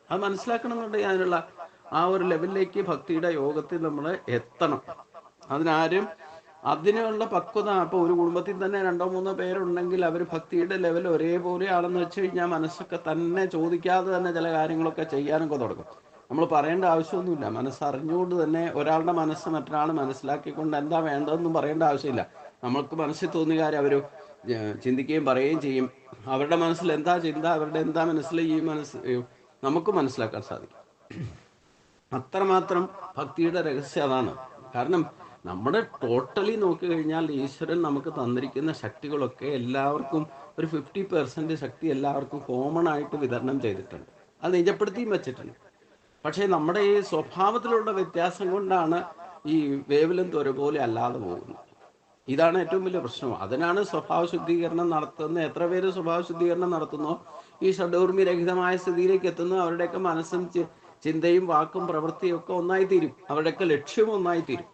Speaker 1: അത് മനസ്സിലാക്കണം എന്നുണ്ടെങ്കിൽ അതിനുള്ള ആ ഒരു ലെവലിലേക്ക് ഭക്തിയുടെ യോഗത്തിൽ നമ്മൾ എത്തണം. അതിനാരും അതിനുള്ള പക്വത. അപ്പോൾ ഒരു കുടുംബത്തിൽ തന്നെ 2-3 പേരുണ്ടെങ്കിൽ അവർ ഭക്തിയുടെ ലെവൽ ഒരേപോലെ ആണെന്ന് വെച്ച് കഴിഞ്ഞാൽ മനസ്സൊക്കെ തന്നെ ചോദിക്കാതെ തന്നെ ചില കാര്യങ്ങളൊക്കെ ചെയ്യാനൊക്കെ തുടങ്ങും. നമ്മൾ പറയേണ്ട ആവശ്യമൊന്നുമില്ല. മനസ്സറിഞ്ഞുകൊണ്ട് തന്നെ ഒരാളുടെ മനസ്സ് മറ്റൊരാൾ മനസ്സിലാക്കിക്കൊണ്ട് എന്താ വേണ്ടതെന്നും പറയേണ്ട ആവശ്യമില്ല. നമ്മൾക്ക് മനസ്സിൽ തോന്നിയ കാര്യം അവർ ചിന്തിക്കുകയും പറയുകയും ചെയ്യും. അവരുടെ മനസ്സിൽ എന്താ ചിന്ത, അവരുടെ എന്താ മനസ്സിൽ ഈ നമുക്ക് മനസ്സിലാക്കാൻ സാധിക്കും. അത്രമാത്രം ഭക്തിയുടെ രഹസ്യം അതാണ്. കാരണം നമ്മുടെ ടോട്ടലി നോക്കിക്കഴിഞ്ഞാൽ ഈശ്വരൻ നമുക്ക് തന്നിരിക്കുന്ന ശക്തികളൊക്കെ എല്ലാവർക്കും ഒരു 50% ശക്തി എല്ലാവർക്കും കോമൺ ആയിട്ട് വിതരണം ചെയ്തിട്ടുണ്ട്. അത് നിജപ്പെടുത്തിയും വെച്ചിട്ടുണ്ട്. പക്ഷേ നമ്മുടെ ഈ സ്വഭാവത്തിലുള്ള വ്യത്യാസം കൊണ്ടാണ് ഈ വേവ് ലെങ്ത് ഒരുപോലെ അല്ലാതെ പോകുന്നത്. ഇതാണ് ഏറ്റവും വലിയ പ്രശ്നം. അതിനാണ് സ്വഭാവ ശുദ്ധീകരണം നടത്തുന്നത്. എത്ര പേര് സ്വഭാവ ശുദ്ധീകരണം നടത്തുന്നോ ഈ ഷഡോർമിരഹിതമായ സ്ഥിതിയിലേക്ക് എത്തുന്നു. അവരുടെയൊക്കെ മനസ്സും ചിന്തയും വാക്കും പ്രവൃത്തിയും ഒക്കെ ഒന്നായിത്തീരും. അവരുടെയൊക്കെ ലക്ഷ്യവും ഒന്നായിത്തീരും.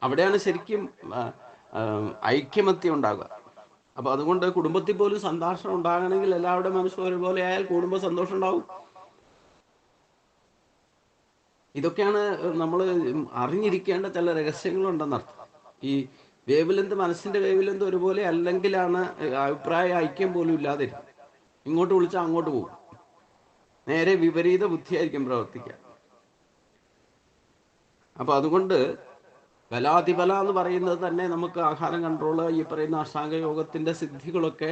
Speaker 1: അവിടെയാണ് ശരിക്കും ഐക്യമത്യം ഉണ്ടാകുക. അപ്പൊ അതുകൊണ്ട് കുടുംബത്തിൽ പോലും സന്തോഷം ഉണ്ടാകണമെങ്കിൽ എല്ലാവരുടെ മനസ്സും ഒരുപോലെ ആയാൽ കുടുംബ സന്തോഷം ഉണ്ടാവും. ഇതൊക്കെയാണ് നമ്മൾ അറിഞ്ഞിരിക്കേണ്ട ചില രഹസ്യങ്ങളുണ്ടെന്നർത്ഥം. ഈ വേവ് ലെങ്ത്, മനസ്സിന്റെ വേവ് ലെങ്ത് ഒരുപോലെ അല്ലെങ്കിലാണ് അഭിപ്രായ ഐക്യം പോലും ഇല്ലാതെ ഇങ്ങോട്ട് വിളിച്ചാൽ അങ്ങോട്ട് പോകും. നേരെ വിപരീത ബുദ്ധിയായിരിക്കും പ്രവർത്തിക്കുക. അപ്പൊ അതുകൊണ്ട് ബലാതിബല എന്ന് പറയുന്നത് തന്നെ നമുക്ക് ആഹാരം കൺട്രോള്, ഈ പറയുന്ന അഷ്ടാംഗ യോഗത്തിന്റെ സിദ്ധികളൊക്കെ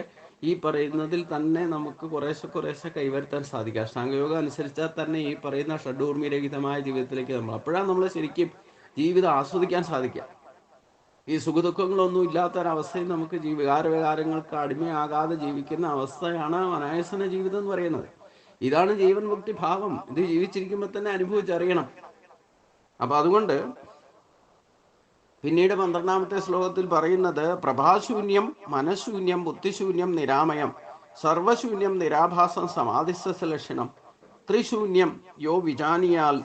Speaker 1: ഈ പറയുന്നതിൽ തന്നെ നമുക്ക് കുറേശ്ശെ കൈവരുത്താൻ സാധിക്കും. അഷ്ടാംഗയോഗം അനുസരിച്ചാൽ തന്നെ ഈ പറയുന്ന ഷഡൂർമിരഹിതമായ ജീവിതത്തിലേക്ക് അപ്പോഴാണ് നമ്മൾ ശരിക്കും ജീവിതം ആസ്വദിക്കാൻ സാധിക്കുക. ഈ സുഖദുഃഖങ്ങളൊന്നും ഇല്ലാത്തൊരവസ്ഥയിൽ നമുക്ക് വികാരങ്ങൾക്ക് അടിമയാകാതെ ജീവിക്കുന്ന അവസ്ഥയാണ് അനായാസന ജീവിതം എന്ന് പറയുന്നത്. ഇതാണ് ജീവൻ മുക്തി ഭാവം. ഇത് ജീവിച്ചിരിക്കുമ്പോൾ തന്നെ അനുഭവിച്ചറിയണം. അപ്പൊ അതുകൊണ്ട് പിന്നീട് 12ാമത്തെ ശ്ലോകത്തിൽ പറയുന്നത് പ്രഭാശൂന്യം മനഃശൂന്യം ബുദ്ധിശൂന്യം നിരാമയം സർവശൂന്യം നിരാഭാസം സമാധിസ്ഥ ലക്ഷണം ത്രിശൂന്യം യോ വിജാനിയാൽ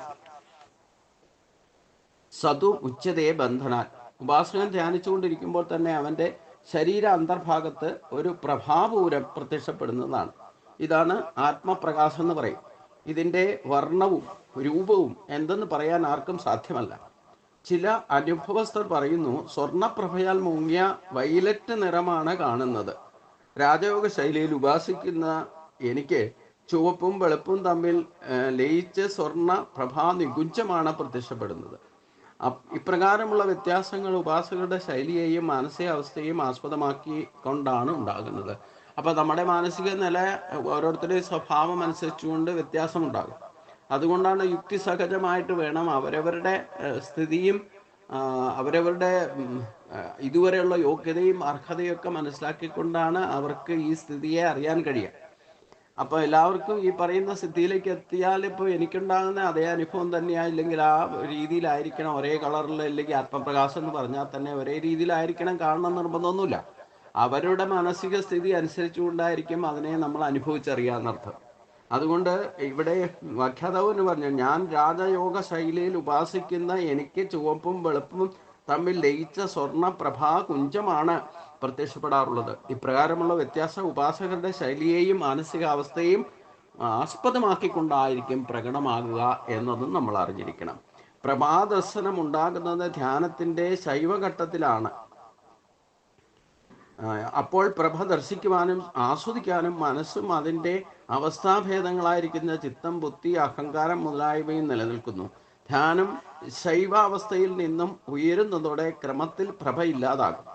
Speaker 1: സതു ഉച്ചതേ ബന്ധനാൽ. ഉപാസകൻ ധ്യാനിച്ചുകൊണ്ടിരിക്കുമ്പോൾ തന്നെ അവന്റെ ശരീര അന്തർഭാഗത്ത് ഒരു പ്രഭാപൂരം പ്രത്യക്ഷപ്പെടുന്നതാണ്. ഇതാണ് ആത്മപ്രകാശം എന്ന് പറയും. ഇതിന്റെ വർണ്ണവും രൂപവും എന്തെന്ന് പറയാൻ ആർക്കും സാധ്യമല്ല. ചില അനുഭവസ്ഥർ പറയുന്നു, സ്വർണപ്രഭയാൽ മുങ്ങിയ വൈലറ്റ് നിറമാണ് കാണുന്നത്. രാജയോഗ ശൈലിയിൽ ഉപാസിക്കുന്ന എനിക്ക് ചുവപ്പും വെളുപ്പും തമ്മിൽ ലയിച്ച് സ്വർണ പ്രഭാ നികുഞ്ചമാണ് പ്രത്യക്ഷപ്പെടുന്നത്. ഇപ്രകാരമുള്ള വ്യത്യാസങ്ങൾ ഉപാസകരുടെ ശൈലിയെയും മാനസികാവസ്ഥയെയും ആസ്പദമാക്കി കൊണ്ടാണ് ഉണ്ടാകുന്നത്. അപ്പൊ നമ്മുടെ മാനസിക നില ഓരോരുത്തരുടെയും സ്വഭാവം അനുസരിച്ചുകൊണ്ട് വ്യത്യാസമുണ്ടാകും. അതുകൊണ്ടാണ് യുക്തിസഹജമായിട്ട് വേണം അവരവരുടെ സ്ഥിതിയും അവരവരുടെ ഇതുവരെയുള്ള യോഗ്യതയും അർഹതയും ഒക്കെ മനസ്സിലാക്കിക്കൊണ്ടാണ് അവർക്ക് ഈ സ്ഥിതിയെ അറിയാൻ കഴിയുക. അപ്പൊ എല്ലാവർക്കും ഈ പറയുന്ന സ്ഥിതിയിലേക്ക് എത്തിയാൽ ഇപ്പോൾ എനിക്കുണ്ടാകുന്ന അതേ അനുഭവം തന്നെയാ, ഇല്ലെങ്കിൽ ആ രീതിയിലായിരിക്കണം, ഒരേ കളറിൽ, അല്ലെങ്കിൽ ആത്മപ്രകാശം എന്ന് പറഞ്ഞാൽ തന്നെ ഒരേ രീതിയിലായിരിക്കണം കാണണം നിർബന്ധമൊന്നുമില്ല. അവരുടെ മാനസിക സ്ഥിതി അനുസരിച്ചുകൊണ്ടായിരിക്കും അതിനെ നമ്മൾ അനുഭവിച്ചറിയാന്നർത്ഥം. അതുകൊണ്ട് ഇവിടെ വ്യാഖ്യാതാവ് പറഞ്ഞു, ഞാൻ രാജയോഗ ശൈലിയിൽ ഉപാസിക്കുന്ന എനിക്ക് ചുവപ്പും വെളുപ്പും തമ്മിൽ ലയിച്ച സ്വർണ പ്രഭാ കുഞ്ചമാണ് പ്രത്യക്ഷപ്പെടാറുള്ളത്. ഇപ്രകാരമുള്ള വ്യത്യാസം ഉപാസകരുടെ ശൈലിയെയും മാനസികാവസ്ഥയെയും ആസ്പദമാക്കിക്കൊണ്ടായിരിക്കും പ്രകടമാകുക എന്നതും നമ്മൾ അറിഞ്ഞിരിക്കണം. പ്രഭാദർശനം ഉണ്ടാകുന്നത് ധ്യാനത്തിന്റെ ശൈവഘട്ടത്തിലാണ്. അപ്പോൾ പ്രഭ ദർശിക്കുവാനും ആസ്വദിക്കാനും മനസ്സും അതിൻ്റെ അവസ്ഥാഭേദങ്ങളായിരിക്കുന്ന ചിത്തം, ബുദ്ധി, അഹങ്കാരം മുതലായവയും നിലനിൽക്കുന്നു. ധ്യാനം ശൈവാവസ്ഥയിൽ നിന്നും ഉയരുന്നതോടെ ക്രമത്തിൽ പ്രഭ ഇല്ലാതാകും.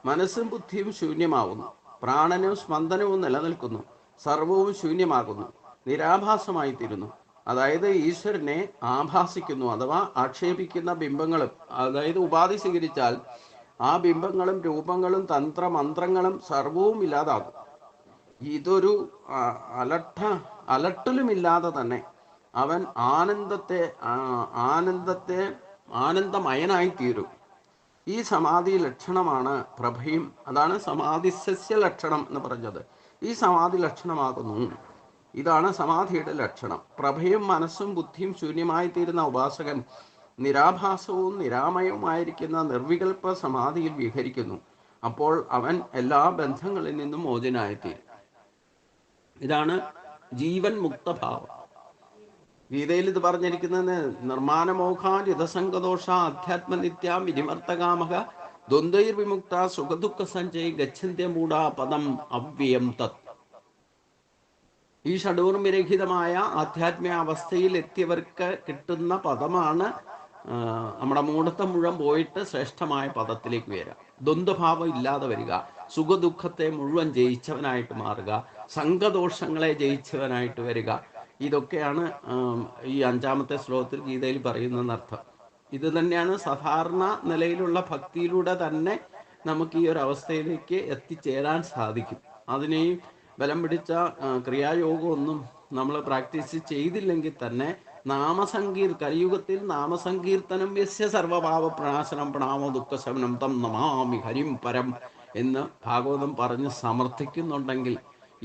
Speaker 1: മനസ്സും ബുദ്ധിയും ശൂന്യമാകുന്നു. പ്രാണനും സ്പന്ദനവും നിലനിൽക്കുന്നു. സർവവും ശൂന്യമാകുന്നു, നിരാഭാസമായി തീരുന്നു. അതായത് ഈശ്വരനെ ആഭാസിക്കുന്നു അഥവാ ആക്ഷേപിക്കുന്ന ബിംബങ്ങളും, അതായത് ഉപാധി സ്വീകരിച്ചാൽ ആ ബിംബങ്ങളും രൂപങ്ങളും തന്ത്രമന്ത്രങ്ങളും സർവവും ഇല്ലാതാകും. ഇതൊരു അലട്ടലുമില്ലാതെ തന്നെ അവൻ ആനന്ദമയനായി തീരും. ഈ സമാധി ലക്ഷണമാണ് പ്രഭയും. അതാണ് സമാധിസസ്യ ലക്ഷണം എന്ന് പറഞ്ഞത്. ഈ സമാധി ലക്ഷണമാകുന്നു. ഇതാണ് സമാധിയുടെ ലക്ഷണം. പ്രഭയും മനസ്സും ബുദ്ധിയും ശൂന്യമായി തീരുന്ന ഉപാസകൻ നിരാഭാസവും നിരാമയവുമായിരിക്കുന്ന നിർവികൽപ്പ സമാധിയിൽ വിഹരിക്കുന്നു. അപ്പോൾ അവൻ എല്ലാ ബന്ധങ്ങളിൽ നിന്നും മോചനായിത്തീരും. ഇതാണ് ജീവൻ മുക്തഭാവം. ഗീതയിൽ ഇത് പറഞ്ഞിരിക്കുന്നത് നിർമ്മാനമോഹാൻ യഥസംഗദോഷ അധ്യാത്മനിത്യാം വിനിവർത്തകാമക ദ്വന്ദ്വൈർവിമുക്ത സുഖദുഃഖ സഞ്ചയ് ഗച്ഛന്ത്യമൂഢ പദം അവ്യയം തത്. ഈ ഷഡൂർമിരഹിതമായ ആധ്യാത്മിക അവസ്ഥയിൽ എത്തിയവർക്ക് കിട്ടുന്ന പദമാണ് നമ്മുടെ മൂഢത്വം മുഴുവൻ പോയിട്ട് ശ്രേഷ്ഠമായ പദത്തിലേക്ക് വരിക. ദ്വന്ദ്ഭാവം ഇല്ലാതെ വരിക, സുഖദുഃഖത്തെ മുഴുവൻ ജയിച്ചവനായിട്ട് മാറുക, സംഘദോഷങ്ങളെ ജയിച്ചവനായിട്ട് വരിക. ഇതൊക്കെയാണ് ഈ 5-ാമത്തെ ശ്ലോകത്തിൽ ഗീതയിൽ പറയുന്നതെന്നർത്ഥം. ഇത് തന്നെയാണ് സാധാരണ നിലയിലുള്ള ഭക്തിയിലൂടെ തന്നെ നമുക്ക് ഈ ഒരു അവസ്ഥയിലേക്ക് എത്തിച്ചേരാൻ സാധിക്കും. അതിനെയും ബലം പിടിച്ച ക്രിയായോഗമൊന്നും നമ്മൾ പ്രാക്ടീസ് ചെയ്തില്ലെങ്കിൽ തന്നെ കലിയുഗത്തിൽ നാമസങ്കീർത്തനം യസ്യ സർവഭാവ പ്രണാശനം പ്രണാമോ ദുഃഖശമനം തം നമാമി ഹരിം പരം എന്ന് ഭാഗവതം പറഞ്ഞ് സമർത്ഥിക്കുന്നുണ്ടെങ്കിൽ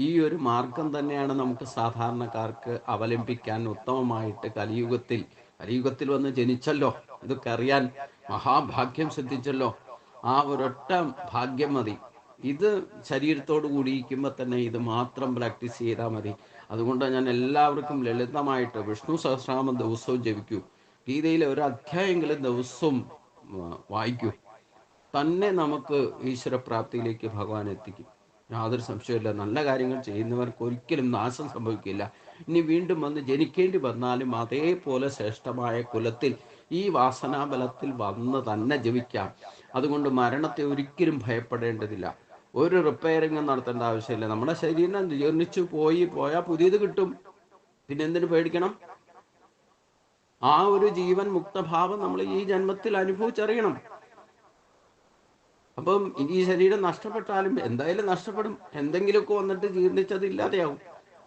Speaker 1: ഈ ഒരു മാർഗം തന്നെയാണ് നമുക്ക് സാധാരണക്കാർക്ക് അവലംബിക്കാൻ ഉത്തമമായിട്ട്. കലിയുഗത്തിൽ വന്ന് ജനിച്ചല്ലോ, ഇതൊക്കെ അറിയാൻ മഹാഭാഗ്യം സിദ്ധിച്ചല്ലോ. ആ ഒരൊറ്റ ഭാഗ്യം മതി. ഇത് ശരീരത്തോട് കൂടിയിരിക്കുമ്പോൾ തന്നെ ഇത് മാത്രം പ്രാക്ടീസ് ചെയ്താൽ മതി. അതുകൊണ്ട് ഞാൻ എല്ലാവർക്കും ലളിതമായിട്ട് വിഷ്ണു സഹസ്രനാമം ദിവസവും ജപിക്കൂ, ഗീതയിലെ ഒരു അധ്യായമെങ്കിലും ദിവസവും വായിക്കൂ. തന്നെ നമുക്ക് ഈശ്വരപ്രാപ്തിയിലേക്ക് ഭഗവാൻ എത്തിക്കും. യാതൊരു സംശയമില്ല. നല്ല കാര്യങ്ങൾ ചെയ്യുന്നവർക്ക് ഒരിക്കലും നാശം സംഭവിക്കില്ല. ഇനി വീണ്ടും വന്ന് ജനിക്കേണ്ടി വന്നാലും അതേപോലെ ശ്രേഷ്ഠമായ കുലത്തിൽ ഈ വാസനാബലത്തിൽ വന്ന് തന്നെ ജപിക്കാം. അതുകൊണ്ട് മരണത്തെ ഒരിക്കലും ഭയപ്പെടേണ്ടതില്ല. ഒരു റിപ്പയറിംഗ് നടത്തേണ്ട ആവശ്യമില്ല. നമ്മുടെ ശരീരം ജീർണിച്ചു പോയാൽ പുതിയത് കിട്ടും. പിന്നെ എന്തിനു പേടിക്കണം? ആ ഒരു ജീവൻ മുക്തഭാവം നമ്മൾ ഈ ജന്മത്തിൽ അനുഭവിച്ചറിയണം. അപ്പം ഈ ശരീരം നഷ്ടപ്പെട്ടാലും എന്തായാലും നഷ്ടപ്പെടും. എന്തെങ്കിലുമൊക്കെ വന്നിട്ട് ജീർണിച്ചത് ഇല്ലാതെയാവും.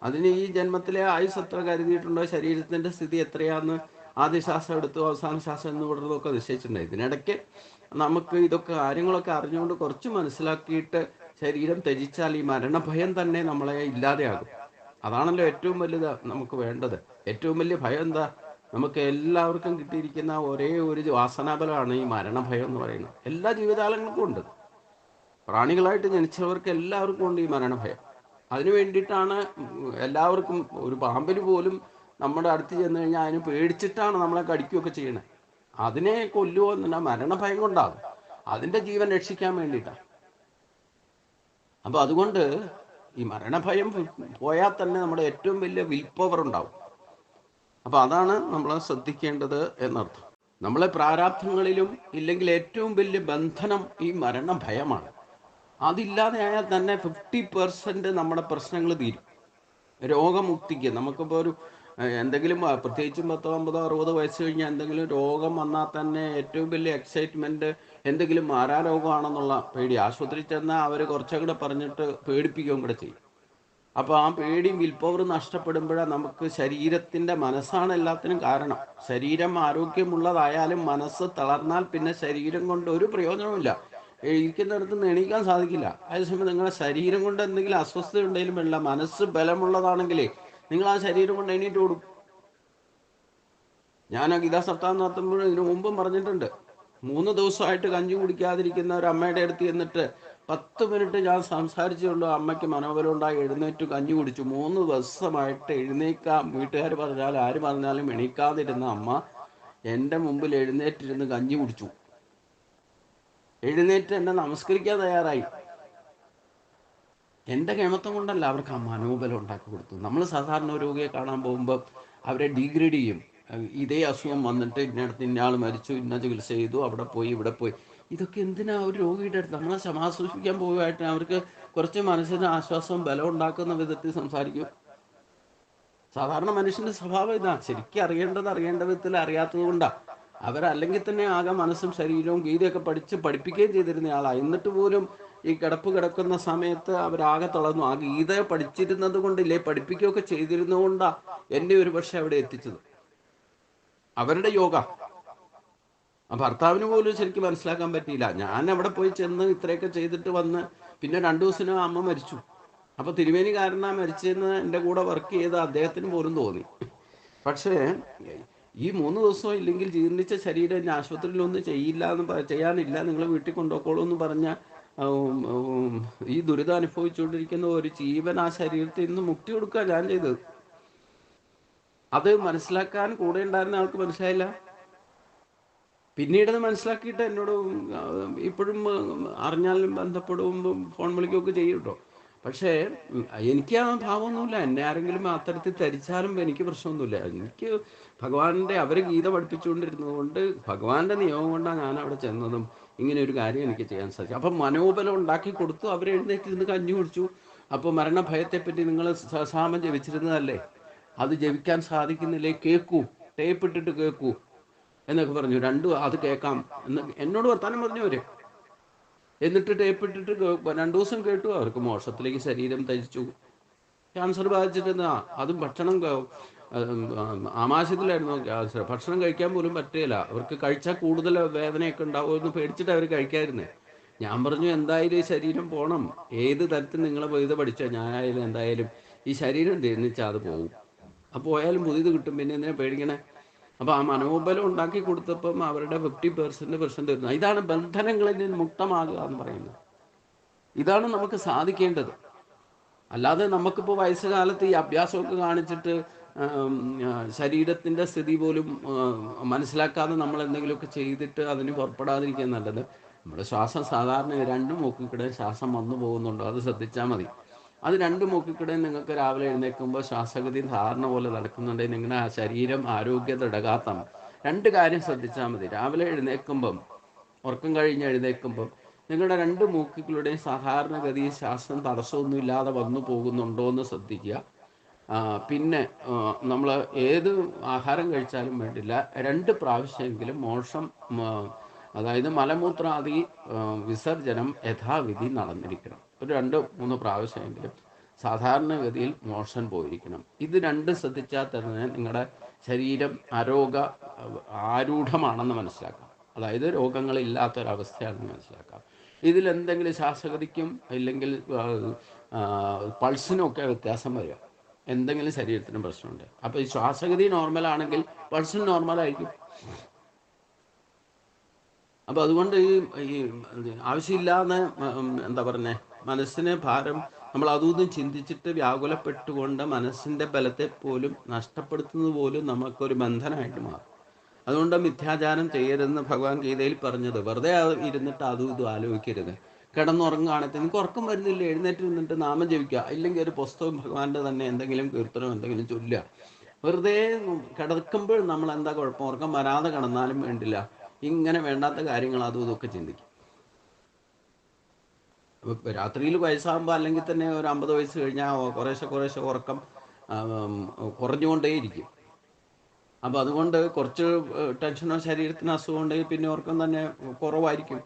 Speaker 1: അതിന് ഈ ജന്മത്തിലെ ആയുസ് എത്ര കരുതിയിട്ടുണ്ടോ, ശരീരത്തിന്റെ സ്ഥിതി എത്രയാന്ന് ആദ്യ ശ്വാസം എടുത്തു അവസാന ശ്വാസം എന്ന് പറയുന്നതൊക്കെ നിശ്ചയിച്ചിട്ടുണ്ട്. ഇതിനിടയ്ക്ക് നമുക്ക് ഇതൊക്കെ കാര്യങ്ങളൊക്കെ അറിഞ്ഞുകൊണ്ട് കുറച്ച് മനസ്സിലാക്കിയിട്ട് ശരീരം ത്യജിച്ചാൽ ഈ മരണഭയം തന്നെ നമ്മളെ ഇല്ലാതെയാകും. അതാണല്ലോ ഏറ്റവും വലുത് നമുക്ക് വേണ്ടത്. ഏറ്റവും വലിയ ഭയം എന്താ? നമുക്ക് എല്ലാവർക്കും കിട്ടിയിരിക്കുന്ന ഒരേ ഒരു വാസനാബലമാണ് ഈ മരണഭയം എന്ന് പറയുന്നത്. എല്ലാ ജീവജാലങ്ങൾക്കും ഉണ്ട്. പ്രാണികളായിട്ട് ജനിച്ചവർക്ക് എല്ലാവർക്കും ഉണ്ട് ഈ മരണഭയം. അതിനു വേണ്ടിയിട്ടാണ് എല്ലാവർക്കും. ഒരു പാമ്പിന് പോലും നമ്മുടെ അടുത്ത് ചെന്ന് കഴിഞ്ഞാൽ അതിന് പേടിച്ചിട്ടാണ് നമ്മളെ കടിക്കുകയൊക്കെ ചെയ്യണേ. അതിനെ കൊല്ലുവോ എന്നല്ല, മരണഭയം കൊണ്ടാകും. അതിൻ്റെ ജീവൻ രക്ഷിക്കാൻ വേണ്ടിയിട്ടാണ്. അപ്പോൾ അതുകൊണ്ട് ഈ മരണഭയം പോയാൽ തന്നെ നമ്മുടെ ഏറ്റവും വലിയ വിൽ പവർ ഉണ്ടാവും. അപ്പോൾ അതാണ് നമ്മൾ ശ്രദ്ധിക്കേണ്ടത് എന്നർത്ഥം. നമ്മളെ പ്രാരാബ്ധങ്ങളിലും ഇല്ലെങ്കിൽ ഏറ്റവും വലിയ ബന്ധനം ഈ മരണഭയമാണ്. അതില്ലാതെ ആയാൽ തന്നെ 50% നമ്മുടെ പ്രശ്നങ്ങൾ തീരും. രോഗമുക്തിക്ക് നമുക്കിപ്പോൾ ഒരു എന്തെങ്കിലും പ്രത്യേകിച്ചും 50-60 വയസ്സ് കഴിഞ്ഞാൽ എന്തെങ്കിലും രോഗം വന്നാൽ തന്നെ ഏറ്റവും വലിയ എക്സൈറ്റ്മെൻറ്റ് എന്തെങ്കിലും മാരാരോഗമാണെന്നുള്ള പേടി. ആശുപത്രിയിൽ ചെന്നാൽ അവർ കുറച്ചുകൂടെ പറഞ്ഞിട്ട് പേടിപ്പിക്കുകയും കൂടെ ചെയ്യും. അപ്പോൾ ആ പേടിയും വിൽ പവർ നഷ്ടപ്പെടുമ്പോഴാണ് നമുക്ക് ശരീരത്തിൻ്റെ മനസ്സാണ് എല്ലാത്തിനും കാരണം. ശരീരം ആരോഗ്യമുള്ളതായാലും മനസ്സ് തളർന്നാൽ പിന്നെ ശരീരം കൊണ്ട് ഒരു പ്രയോജനവുമില്ല. ഇരിക്കുന്നിടത്ത് നിന്ന് എണീക്കാൻ സാധിക്കില്ല. അതേസമയം നിങ്ങളുടെ ശരീരം കൊണ്ട് എന്തെങ്കിലും അസ്വസ്ഥത ഉണ്ടെങ്കിലും വേണ്ട, മനസ്സ് ബലമുള്ളതാണെങ്കിലേ നിങ്ങൾ ആ ശരീരം കൊണ്ട് എണീറ്റ് കൊടുക്കും. ഞാൻ ഗീതാ സപ്താഹം നടത്തുമ്പോൾ ഇതിനു മുമ്പും പറഞ്ഞിട്ടുണ്ട്. 3 ദിവസമായിട്ട് കഞ്ഞി കുടിക്കാതിരിക്കുന്ന ഒരു അമ്മയുടെ അടുത്ത് എന്നിട്ട് 10 മിനിറ്റ് ഞാൻ സംസാരിച്ചുള്ളൂ. അമ്മയ്ക്ക് മനോബലം ഉണ്ടായി എഴുന്നേറ്റ് കഞ്ഞി കുടിച്ചു. 3 ദിവസമായിട്ട് എഴുന്നേക്കാൻ വീട്ടുകാർ പറഞ്ഞാലും ആര് പറഞ്ഞാലും എണീക്കാതിരുന്ന അമ്മ എൻ്റെ മുമ്പിൽ എഴുന്നേറ്റിരുന്ന് കഞ്ഞി കുടിച്ചു. എഴുന്നേറ്റ് എന്നെ നമസ്കരിക്കാൻ തയ്യാറായി. എൻ്റെ കേമത്വം കൊണ്ടല്ല, അവർക്ക് ആ മനോബലം ഉണ്ടാക്കി കൊടുത്തു. നമ്മൾ സാധാരണ രോഗിയെ കാണാൻ പോകുമ്പോൾ അവരെ ഡീഗ്രേഡ് ചെയ്യും. ഇതേ അസുഖം വന്നിട്ട് ഇന്നടത്ത് ഇന്നയാൾ മരിച്ചു, ഇന്ന ചികിത്സ ചെയ്തു, അവിടെ പോയി ഇവിടെ പോയി. ഇതൊക്കെ എന്തിനാ ഒരു രോഗിയുടെ അടുത്ത്? നമ്മളെ സമാശ്വസിക്കാൻ പോകുമായിട്ട് അവർക്ക് കുറച്ച് മനസ്സിന് ആശ്വാസവും ബലം ഉണ്ടാക്കുന്ന വിധത്തിൽ സംസാരിക്കും. സാധാരണ മനുഷ്യൻ്റെ സ്വഭാവം ഇതാ. ശരിക്കും അറിയേണ്ട വിധത്തിൽ അറിയാത്തത് കൊണ്ടാണ്. അവരല്ലെങ്കിൽ തന്നെ ആകെ മനസ്സും ശരീരവും ഗീതയൊക്കെ പഠിപ്പിക്കുകയും ചെയ്തിരുന്ന ആളാണ്. എന്നിട്ട് പോലും ഈ കിടക്കുന്ന സമയത്ത് അവരാകെ തളർന്നു. ആ ഗീതയെ പഠിച്ചിരുന്നത് കൊണ്ടില്ലേ, പഠിപ്പിക്കുകയൊക്കെ ചെയ്തിരുന്നതുകൊണ്ടാണ് എന്നെ ഒരു പക്ഷെ അവിടെ എത്തിച്ചത് അവരുടെ യോഗ. ആ ഭർത്താവിന് പോലും ശരിക്കും മനസ്സിലാക്കാൻ പറ്റിയില്ല. ഞാൻ അവിടെ പോയി ചെന്ന് ഇത്രയൊക്കെ ചെയ്തിട്ട് വന്ന് പിന്നെ 2 ദിവസത്തിനും അമ്മ മരിച്ചു. അപ്പോൾ തിരുമേനി കാരനാ മരിച്ചതെന്ന് എൻ്റെ കൂടെ വർക്ക് ചെയ്ത അദ്ദേഹത്തിന് പോലും തോന്നി. പക്ഷേ ഈ 3 ദിവസം ഇല്ലെങ്കിൽ ജീർണിച്ച ശരീരം എന്നെ ആശുപത്രിയിലൊന്നും ചെയ്യില്ല ചെയ്യാനില്ല, നിങ്ങൾ വീട്ടിൽ കൊണ്ടുപോയിക്കോളൂ എന്ന് പറഞ്ഞ ഈ ദുരിതം അനുഭവിച്ചുകൊണ്ടിരിക്കുന്ന ഒരു ജീവൻ ആ ശരീരത്തിൽ നിന്ന് മുക്തി കൊടുക്കുക ഞാൻ ചെയ്തത്. അത് മനസ്സിലാക്കാൻ കൂടെ ഉണ്ടായിരുന്ന ആൾക്ക് മനസ്സിലായില്ല. പിന്നീടത് മനസ്സിലാക്കിയിട്ട് എന്നോട് ഇപ്പോഴും അറിഞ്ഞാലും ബന്ധപ്പെടും, ഫോൺ വിളിക്കുകയൊക്കെ ചെയ്യും കേട്ടോ. പക്ഷേ എനിക്ക് ആ ഭാവമൊന്നുമില്ല. എന്നെ ആരെങ്കിലും അത്തരത്തിൽ ധരിച്ചാലും എനിക്ക് പ്രശ്നമൊന്നുമില്ല. എനിക്ക് ഭഗവാന്റെ അവർ ഗീത പഠിപ്പിച്ചുകൊണ്ടിരുന്നത് കൊണ്ട് ഭഗവാന്റെ നിയമം കൊണ്ടാണ് ഞാൻ അവിടെ ചെന്നതും ഇങ്ങനെ ഒരു കാര്യം എനിക്ക് ചെയ്യാൻ സാധിക്കും. അപ്പം മനോബലം ഉണ്ടാക്കി കൊടുത്തു. അവരെഴുന്നേറ്റിരുന്ന് കഞ്ഞി കുടിച്ചു. അപ്പോൾ മരണഭയത്തെപ്പറ്റി നിങ്ങൾ സഹസാമം ജപിച്ചിരുന്നതല്ലേ, അത് ജപിക്കാൻ സാധിക്കുന്നില്ലേ, കേൾക്കൂ, ടേപ്പ് ഇട്ടിട്ട് കേൾക്കൂ എന്നൊക്കെ പറഞ്ഞു. അത് കേൾക്കാം എന്ന് എന്നോട് വർത്താനം പറഞ്ഞവര്. എന്നിട്ട് ടേപ്പ് ഇട്ടിട്ട് 2 ദിവസം കേട്ടു. അവർക്ക് മോക്ഷത്തിലേക്ക് ശരീരം തരിച്ചു. ക്യാൻസർ ബാധിച്ചിട്ട് അതും ഭക്ഷണം ആമാശയത്തിലായിരുന്നു ക്യാൻസർ. ഭക്ഷണം കഴിക്കാൻ പോലും പറ്റുകയില്ല. അവർക്ക് കഴിച്ചാൽ കൂടുതൽ വേദനയൊക്കെ ഉണ്ടാവുമെന്ന് പേടിച്ചിട്ട് അവർ കഴിക്കാതിരുന്നേ. ഞാൻ പറഞ്ഞു, എന്തായാലും ഈ ശരീരം പോകണം. ഏത് തരത്തിൽ നിങ്ങളെ ഇത് പഠിച്ചോ, ഞാനായാലും എന്തായാലും ഈ ശരീരം തീർന്നിച്ചാൽ അത് പോകും. അപ്പോൾ പോയാലും പുതിയത് കിട്ടും, പിന്നെ എന്തിനാ പേടിക്കണേ. അപ്പോൾ ആ മനോബലം ഉണ്ടാക്കി കൊടുത്തപ്പം അവരുടെ 50% പ്രശ്നം തീർന്നു. ഇതാണ് ബന്ധനങ്ങളിൽ നിന്ന് മുക്തമാകുക എന്ന് പറയുന്നത്. ഇതാണ് നമുക്ക് സാധിക്കേണ്ടത്. അല്ലാതെ നമുക്കിപ്പോൾ വയസ്സുകാലത്ത് ഈ അഭ്യാസമൊക്കെ കാണിച്ചിട്ട് ശരീരത്തിൻ്റെ സ്ഥിതി പോലും മനസ്സിലാക്കാതെ നമ്മൾ എന്തെങ്കിലുമൊക്കെ ചെയ്തിട്ട് അതിന് പുറപ്പെടാതിരിക്കുക നല്ലത്. നമ്മുടെ ശ്വാസം സാധാരണ 2 മൂക്കിൽ ശ്വാസം വന്നു പോകുന്നുണ്ടോ അത് ശ്രദ്ധിച്ചാൽ മതി. അത് 2 മൂക്കിൽ നിങ്ങൾക്ക് രാവിലെ എഴുന്നേൽക്കുമ്പോൾ ശ്വാസഗതി സാധാരണ പോലെ നടക്കുന്നുണ്ടെങ്കിൽ നിങ്ങളുടെ ആ ശരീരം ആരോഗ്യ ദൃഢഗാത്താണ്. 2 കാര്യം ശ്രദ്ധിച്ചാൽ മതി. രാവിലെ എഴുന്നേൽക്കുമ്പം, ഉറക്കം കഴിഞ്ഞ് എഴുന്നേൽക്കുമ്പം നിങ്ങളുടെ 2 മൂക്കികളുടെയും സാധാരണഗതിയിൽ ശ്വാസം തടസ്സമൊന്നുമില്ലാതെ വന്നു പോകുന്നുണ്ടോ എന്ന് ശ്രദ്ധിക്കുക. പിന്നെ നമ്മൾ ഏത് ആഹാരം കഴിച്ചാലും വേണ്ടില്ല 2 പ്രാവശ്യമെങ്കിലും മോക്ഷം, അതായത് മലമൂത്രാദി വിസർജനം യഥാവിധി നടന്നിരിക്കണം. ഒരു 2-3 പ്രാവശ്യമെങ്കിലും സാധാരണഗതിയിൽ മോഷൻ പോയിരിക്കണം. ഇത് 2 ശ്രദ്ധിച്ചാൽ തന്നെ നിങ്ങളുടെ ശരീരം ആരൂഢമാണെന്ന് മനസ്സിലാക്കാം. അതായത് രോഗങ്ങളില്ലാത്തൊരവസ്ഥയാണെന്ന് മനസ്സിലാക്കാം. ഇതിലെന്തെങ്കിലും ശ്വാസഗതിക്കും ഇല്ലെങ്കിൽ പൾസിനൊക്കെ വ്യത്യാസം വരിക, എന്തെങ്കിലും ശരീരത്തിന് പ്രശ്നമുണ്ട്. അപ്പോൾ ഈ ശ്വാസഗതി നോർമലാണെങ്കിൽ പൾസും നോർമലായിരിക്കും. അപ്പോൾ അതുകൊണ്ട് ഈ ആവശ്യമില്ലാതെ എന്താ പറഞ്ഞേ, മനസ്സിന് ഭാരം, നമ്മൾ അതൊന്നും ചിന്തിച്ചിട്ട് വ്യാകുലപ്പെട്ടുകൊണ്ട് മനസ്സിൻ്റെ ബലത്തെ പോലും നഷ്ടപ്പെടുത്തുന്നത് പോലും നമുക്കൊരു ബന്ധനമായിട്ട് മാറും. അതുകൊണ്ട് മിഥ്യാചാരം ചെയ്യരുതെന്ന് ഭഗവാൻ ഗീതയിൽ പറഞ്ഞത്. വെറുതെ ഇരുന്നിട്ട് അതും ഇതും ആലോചിക്കരുത്. കിടന്നുറങ്ങുകയാണെങ്കിൽ നിങ്ങൾക്ക് ഉറക്കം വരുന്നില്ല, എഴുന്നേറ്റ് നിന്നിട്ട് നാമം ജപിക്കുക, ഇല്ലെങ്കിൽ ഒരു പുസ്തകം ഭഗവാന്റെ തന്നെ എന്തെങ്കിലും കീർത്തനം എന്തെങ്കിലും ചൊല്ലുക. വെറുതെ കിടക്കുമ്പോൾ നമ്മൾ എന്താ കുഴപ്പം, ഉറക്കം വരാതെ കിടന്നാലും വേണ്ടില്ല, ഇങ്ങനെ വേണ്ടാത്ത കാര്യങ്ങൾ അതും ഇതൊക്കെ ചിന്തിക്കും. രാത്രിയിൽ വയസ്സാകുമ്പോൾ അല്ലെങ്കിൽ തന്നെ ഒരു 50 വയസ്സ് കഴിഞ്ഞാൽ കുറേശ്ശെ ഉറക്കം കുറഞ്ഞുകൊണ്ടേയിരിക്കും. അപ്പോൾ അതുകൊണ്ട് കുറച്ച് ടെൻഷനോ ശരീരത്തിന് അസുഖം ഉണ്ടെങ്കിൽ പിന്നെ ഉറക്കം തന്നെ കുറവായിരിക്കും.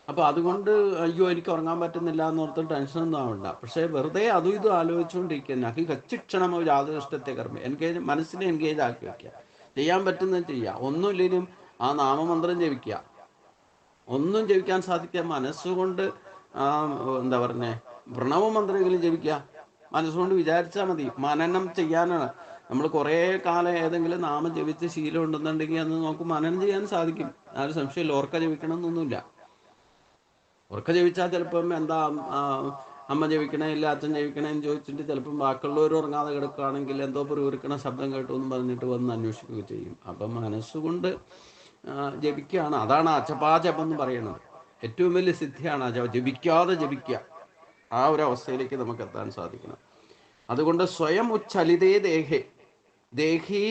Speaker 1: അപ്പോൾ അതുകൊണ്ട് അയ്യോ എനിക്ക് ഉറങ്ങാൻ പറ്റുന്നില്ല എന്നോർത്ത് ടെൻഷനൊന്നും ആവണ്ട. പക്ഷേ വെറുതെ അതും ഇതും ആലോചിച്ചുകൊണ്ടിരിക്കുന്ന കച്ചിക്ഷണം യാതൊരു ഇഷ്ടത്തെ കർമ്മം മനസ്സിനെ എൻഗേജ് ആക്കി വയ്ക്കുക. ചെയ്യാൻ പറ്റുന്നത് ചെയ്യുക. ഒന്നുമില്ലെങ്കിലും ആ നാമമന്ത്രം ജപിക്കുക. ഒന്നും ജപിക്കാൻ സാധിക്കുക മനസ്സുകൊണ്ട് എന്താ പറഞ്ഞേ, പ്രണവമന്ത്രമെങ്കിലും ജപിക്കുക. മനസ്സുകൊണ്ട് വിചാരിച്ചാൽ മതി. മനനം ചെയ്യാനാണ്. നമ്മൾ കുറേ കാലം ഏതെങ്കിലും നാമം ജപിച്ച് ശീലം ഉണ്ടെന്നുണ്ടെങ്കിൽ അന്ന് നമുക്ക് മനനം ചെയ്യാൻ സാധിക്കും. ആ ഒരു സംശയമില്ല. ഓർക്ക ജപിക്കണമെന്നൊന്നുമില്ല. ഉറക്ക ജപിച്ചാൽ ചിലപ്പം എന്താ അമ്മ ജപിക്കണേ ഇല്ല അച്ഛൻ ജപിക്കണേ എന്ന് ചോദിച്ചിട്ട് ചിലപ്പം ബാക്കിയുള്ളവർ ഉറങ്ങാതെ കിടക്കുകയാണെങ്കിൽ എന്തോ പുറകിരിക്കണ ശബ്ദം കേട്ടു എന്ന് പറഞ്ഞിട്ട് വന്ന് അന്വേഷിക്കുകയും ചെയ്യും. അപ്പം മനസ്സുകൊണ്ട് ജപിക്കുകയാണ്. അതാണ് അജപാജപം എന്ന് പറയുന്നത്. ഏറ്റവും വലിയ സിദ്ധിയാണ് ജപിക്കാതെ ജപിക്കുക. ആ ഒരു അവസ്ഥയിലേക്ക് നമുക്ക് എത്താൻ സാധിക്കണം. അതുകൊണ്ട് സ്വയം ഉച്ചലിതേ ദേഹി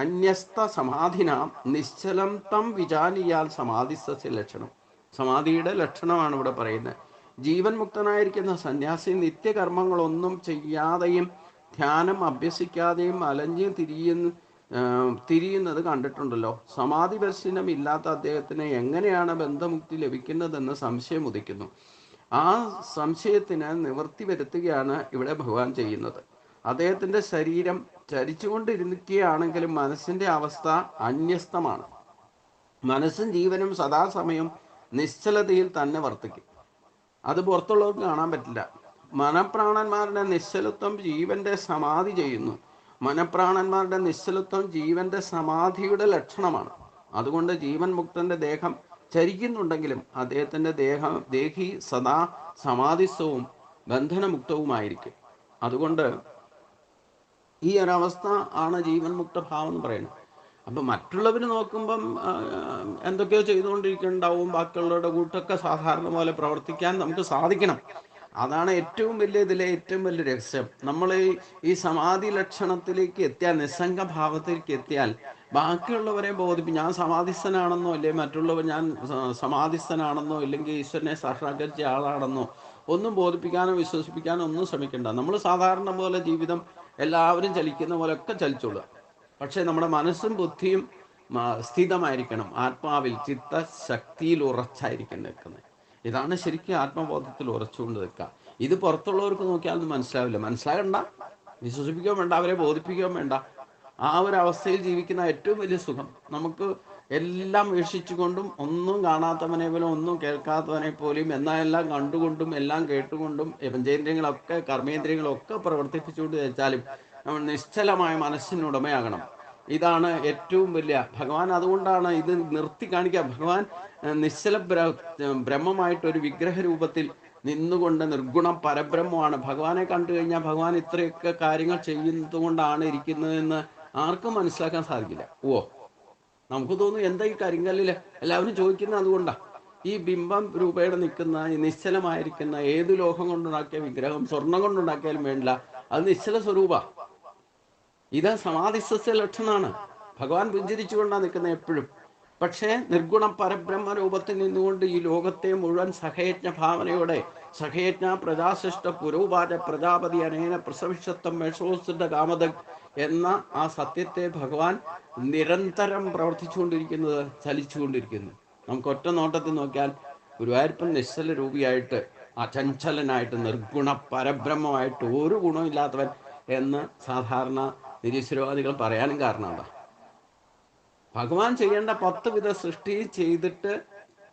Speaker 1: അന്യസ്ത സമാധിനാം നിശ്ചലം തം വിചാലിയാൽ സമാധിസ്ഥ ലക്ഷണം. സമാധിയുടെ ലക്ഷണമാണ് ഇവിടെ പറയുന്നത്. ജീവൻ മുക്തനായിരിക്കുന്ന സന്യാസി നിത്യകർമ്മങ്ങളൊന്നും ചെയ്യാതെയും ധ്യാനം അഭ്യസിക്കാതെയും അലഞ്ഞ് തിരിയുന്നത് കണ്ടിട്ടുണ്ടല്ലോ. സമാധി ദർശനം ഇല്ലാത്ത അദ്ദേഹത്തിന് എങ്ങനെയാണ് ബന്ധമുക്തി ലഭിക്കുന്നതെന്ന് സംശയം ഉദിക്കുന്നു. ആ സംശയത്തിന് നിവൃത്തി വരുത്തുകയാണ് ഇവിടെ ഭഗവാൻ ചെയ്യുന്നത്. അദ്ദേഹത്തിൻ്റെ ശരീരം ചരിച്ചുകൊണ്ടിരിക്കുകയാണെങ്കിലും മനസ്സിൻ്റെ അവസ്ഥ അന്യസ്തമാണ്. മനസ്സും ജീവനും സദാസമയം നിശ്ചലതയിൽ തന്നെ വർത്തിക്കും. അത് പുറത്തുള്ളവർക്ക് കാണാൻ പറ്റില്ല. മനപ്രാണന്മാരുടെ നിശ്ചലത്വം ജീവന്റെ സമാധി ചെയ്യുന്നു. മനപ്രാണന്മാരുടെ നിശ്ചലത്വം ജീവന്റെ സമാധിയുടെ ലക്ഷണമാണ്. അതുകൊണ്ട് ജീവൻ മുക്തന്റെ ദേഹം ചരിക്കുന്നുണ്ടെങ്കിലും അദ്ദേഹത്തിന്റെ ദേഹി സദാ സമാധിസ്ഥവും ബന്ധനമുക്തവുമായിരിക്കും. അതുകൊണ്ട് ഈ ഒരവസ്ഥ ആണ് ജീവൻ മുക്ത ഭാവം എന്ന് പറയുന്നത്. അപ്പം മറ്റുള്ളവർ നോക്കുമ്പം എന്തൊക്കെയോ ചെയ്തുകൊണ്ടിരിക്കുന്നുണ്ടാവും. ബാക്കിയുള്ളവരുടെ കൂട്ടൊക്കെ സാധാരണ പോലെ പ്രവർത്തിക്കാൻ നമുക്ക് സാധിക്കണം. അതാണ് ഏറ്റവും വലിയ ഇതിലെ ഏറ്റവും വലിയ രഹസ്യം. നമ്മൾ ഈ സമാധി ലക്ഷണത്തിലേക്ക് എത്തിയാൽ, നിസ്സംഗ ഭാവത്തിലേക്ക് എത്തിയാൽ ബാക്കിയുള്ളവരെ ബോധിപ്പിക്കും. ഞാൻ സമാധിസ്ഥനാണെന്നോ, അല്ലെങ്കിൽ മറ്റുള്ളവർ ഞാൻ സമാധിസ്ഥനാണെന്നോ, ഇല്ലെങ്കിൽ ഈശ്വരനെ സാക്ഷാത്കരിച്ച ആളാണെന്നോ ഒന്നും ബോധിപ്പിക്കാനോ വിശ്വസിപ്പിക്കാനോ ഒന്നും ശ്രമിക്കണ്ട. നമ്മൾ സാധാരണ പോലെ ജീവിതം എല്ലാവരും ചലിക്കുന്ന പോലെയൊക്കെ ചലിച്ചോളുക. പക്ഷെ നമ്മുടെ മനസ്സും ബുദ്ധിയും സ്ഥിതമായിരിക്കണം. ആത്മാവിൽ ചിത്തശക്തിയിൽ ഉറച്ചായിരിക്കണം നിൽക്കുന്നത്. ഇതാണ് ശരിക്കും ആത്മബോധത്തിൽ ഉറച്ചുകൊണ്ട് നിൽക്കുക. ഇത് പുറത്തുള്ളവർക്ക് നോക്കിയാലൊന്നും മനസ്സിലാവില്ല. മനസ്സിലാകണ്ട, വിശ്വസിപ്പിക്കുകയും വേണ്ട, അവരെ ബോധിപ്പിക്കുകയും വേണ്ട. ആ ഒരു അവസ്ഥയിൽ ജീവിക്കുന്ന ഏറ്റവും വലിയ സുഖം. നമുക്ക് എല്ലാം വീക്ഷിച്ചുകൊണ്ടും ഒന്നും കാണാത്തവനെ പോലും ഒന്നും കേൾക്കാത്തവനെ പോലും എല്ലാം കണ്ടുകൊണ്ടും എല്ലാം കേട്ടുകൊണ്ടും പഞ്ചേന്ദ്രിയങ്ങളൊക്കെ കർമ്മേന്ദ്രിയങ്ങളൊക്കെ പ്രവർത്തിപ്പിച്ചുകൊണ്ട് വെച്ചാലും നമ്മൾ നിശ്ചലമായ മനസ്സിനുടമയാകണം. ഇതാണ് ഏറ്റവും വലിയ ഭഗവാൻ. അതുകൊണ്ടാണ് ഇത് നിർത്തി കാണിക്കുക. ഭഗവാൻ നിശ്ചല ബ്രഹ്മമായിട്ടൊരു വിഗ്രഹ രൂപത്തിൽ നിന്നുകൊണ്ട് നിർഗുണം പരബ്രഹ്മമാണ്. ഭഗവാനെ കണ്ടു കഴിഞ്ഞാൽ ഭഗവാൻ ഇത്രയൊക്കെ കാര്യങ്ങൾ ചെയ്യുന്നത് കൊണ്ടാണ് ഇരിക്കുന്നതെന്ന് ആർക്കും മനസ്സിലാക്കാൻ സാധിക്കില്ല. നമുക്ക് തോന്നും എന്താ ഈ കരിങ്കല്ലില് എല്ലാവരും ചോദിക്കുന്നത് അതുകൊണ്ടാണ്. ഈ ബിംബം രൂപയുടെ നിൽക്കുന്ന ഈ നിശ്ചലമായിരിക്കുന്ന ഏത് ലോഹം കൊണ്ടുണ്ടാക്കിയ വിഗ്രഹം സ്വർണം കൊണ്ടുണ്ടാക്കിയാലും വേണ്ടില്ല, അത് നിശ്ചല സ്വരൂപ. ഇത് സമാധിസ്ഥ ലക്ഷണമാണ്. ഭഗവാൻ പുഞ്ചിരിച്ചുകൊണ്ടാണ് നിൽക്കുന്നത് എപ്പോഴും. പക്ഷേ നിർഗുണ പരബ്രഹ്മ രൂപത്തിൽ നിന്നുകൊണ്ട് ഈ ലോകത്തെ മുഴുവൻ സഹയജ്ഞ ഭാവനയോടെ സഹയജ്ഞ പ്രജാശിഷ്ട പുരോപാച പ്രജാപതി അനേന പ്രസവിഷത്വം മേഷോസിന്റെ കാമദക് എന്ന ആ സത്യത്തെ ഭഗവാൻ നിരന്തരം പ്രവർത്തിച്ചുകൊണ്ടിരിക്കുന്നത്, ചലിച്ചുകൊണ്ടിരിക്കുന്നു. നമുക്ക് ഒറ്റ നോട്ടത്തിൽ നോക്കിയാൽ ഗുരുവായൂരപ്പൻ നിശ്ചല രൂപിയായിട്ട് അചഞ്ചലനായിട്ട് നിർഗുണ പരബ്രഹ്മമായിട്ട് ഒരു ഗുണമില്ലാത്തവൻ എന്ന് സാധാരണ നിരീശ്വരവാദികൾ പറയാനും കാരണമാണ് ഭഗവാൻ ചെയ്യേണ്ട 10 വിധ സൃഷ്ടി ചെയ്തിട്ട്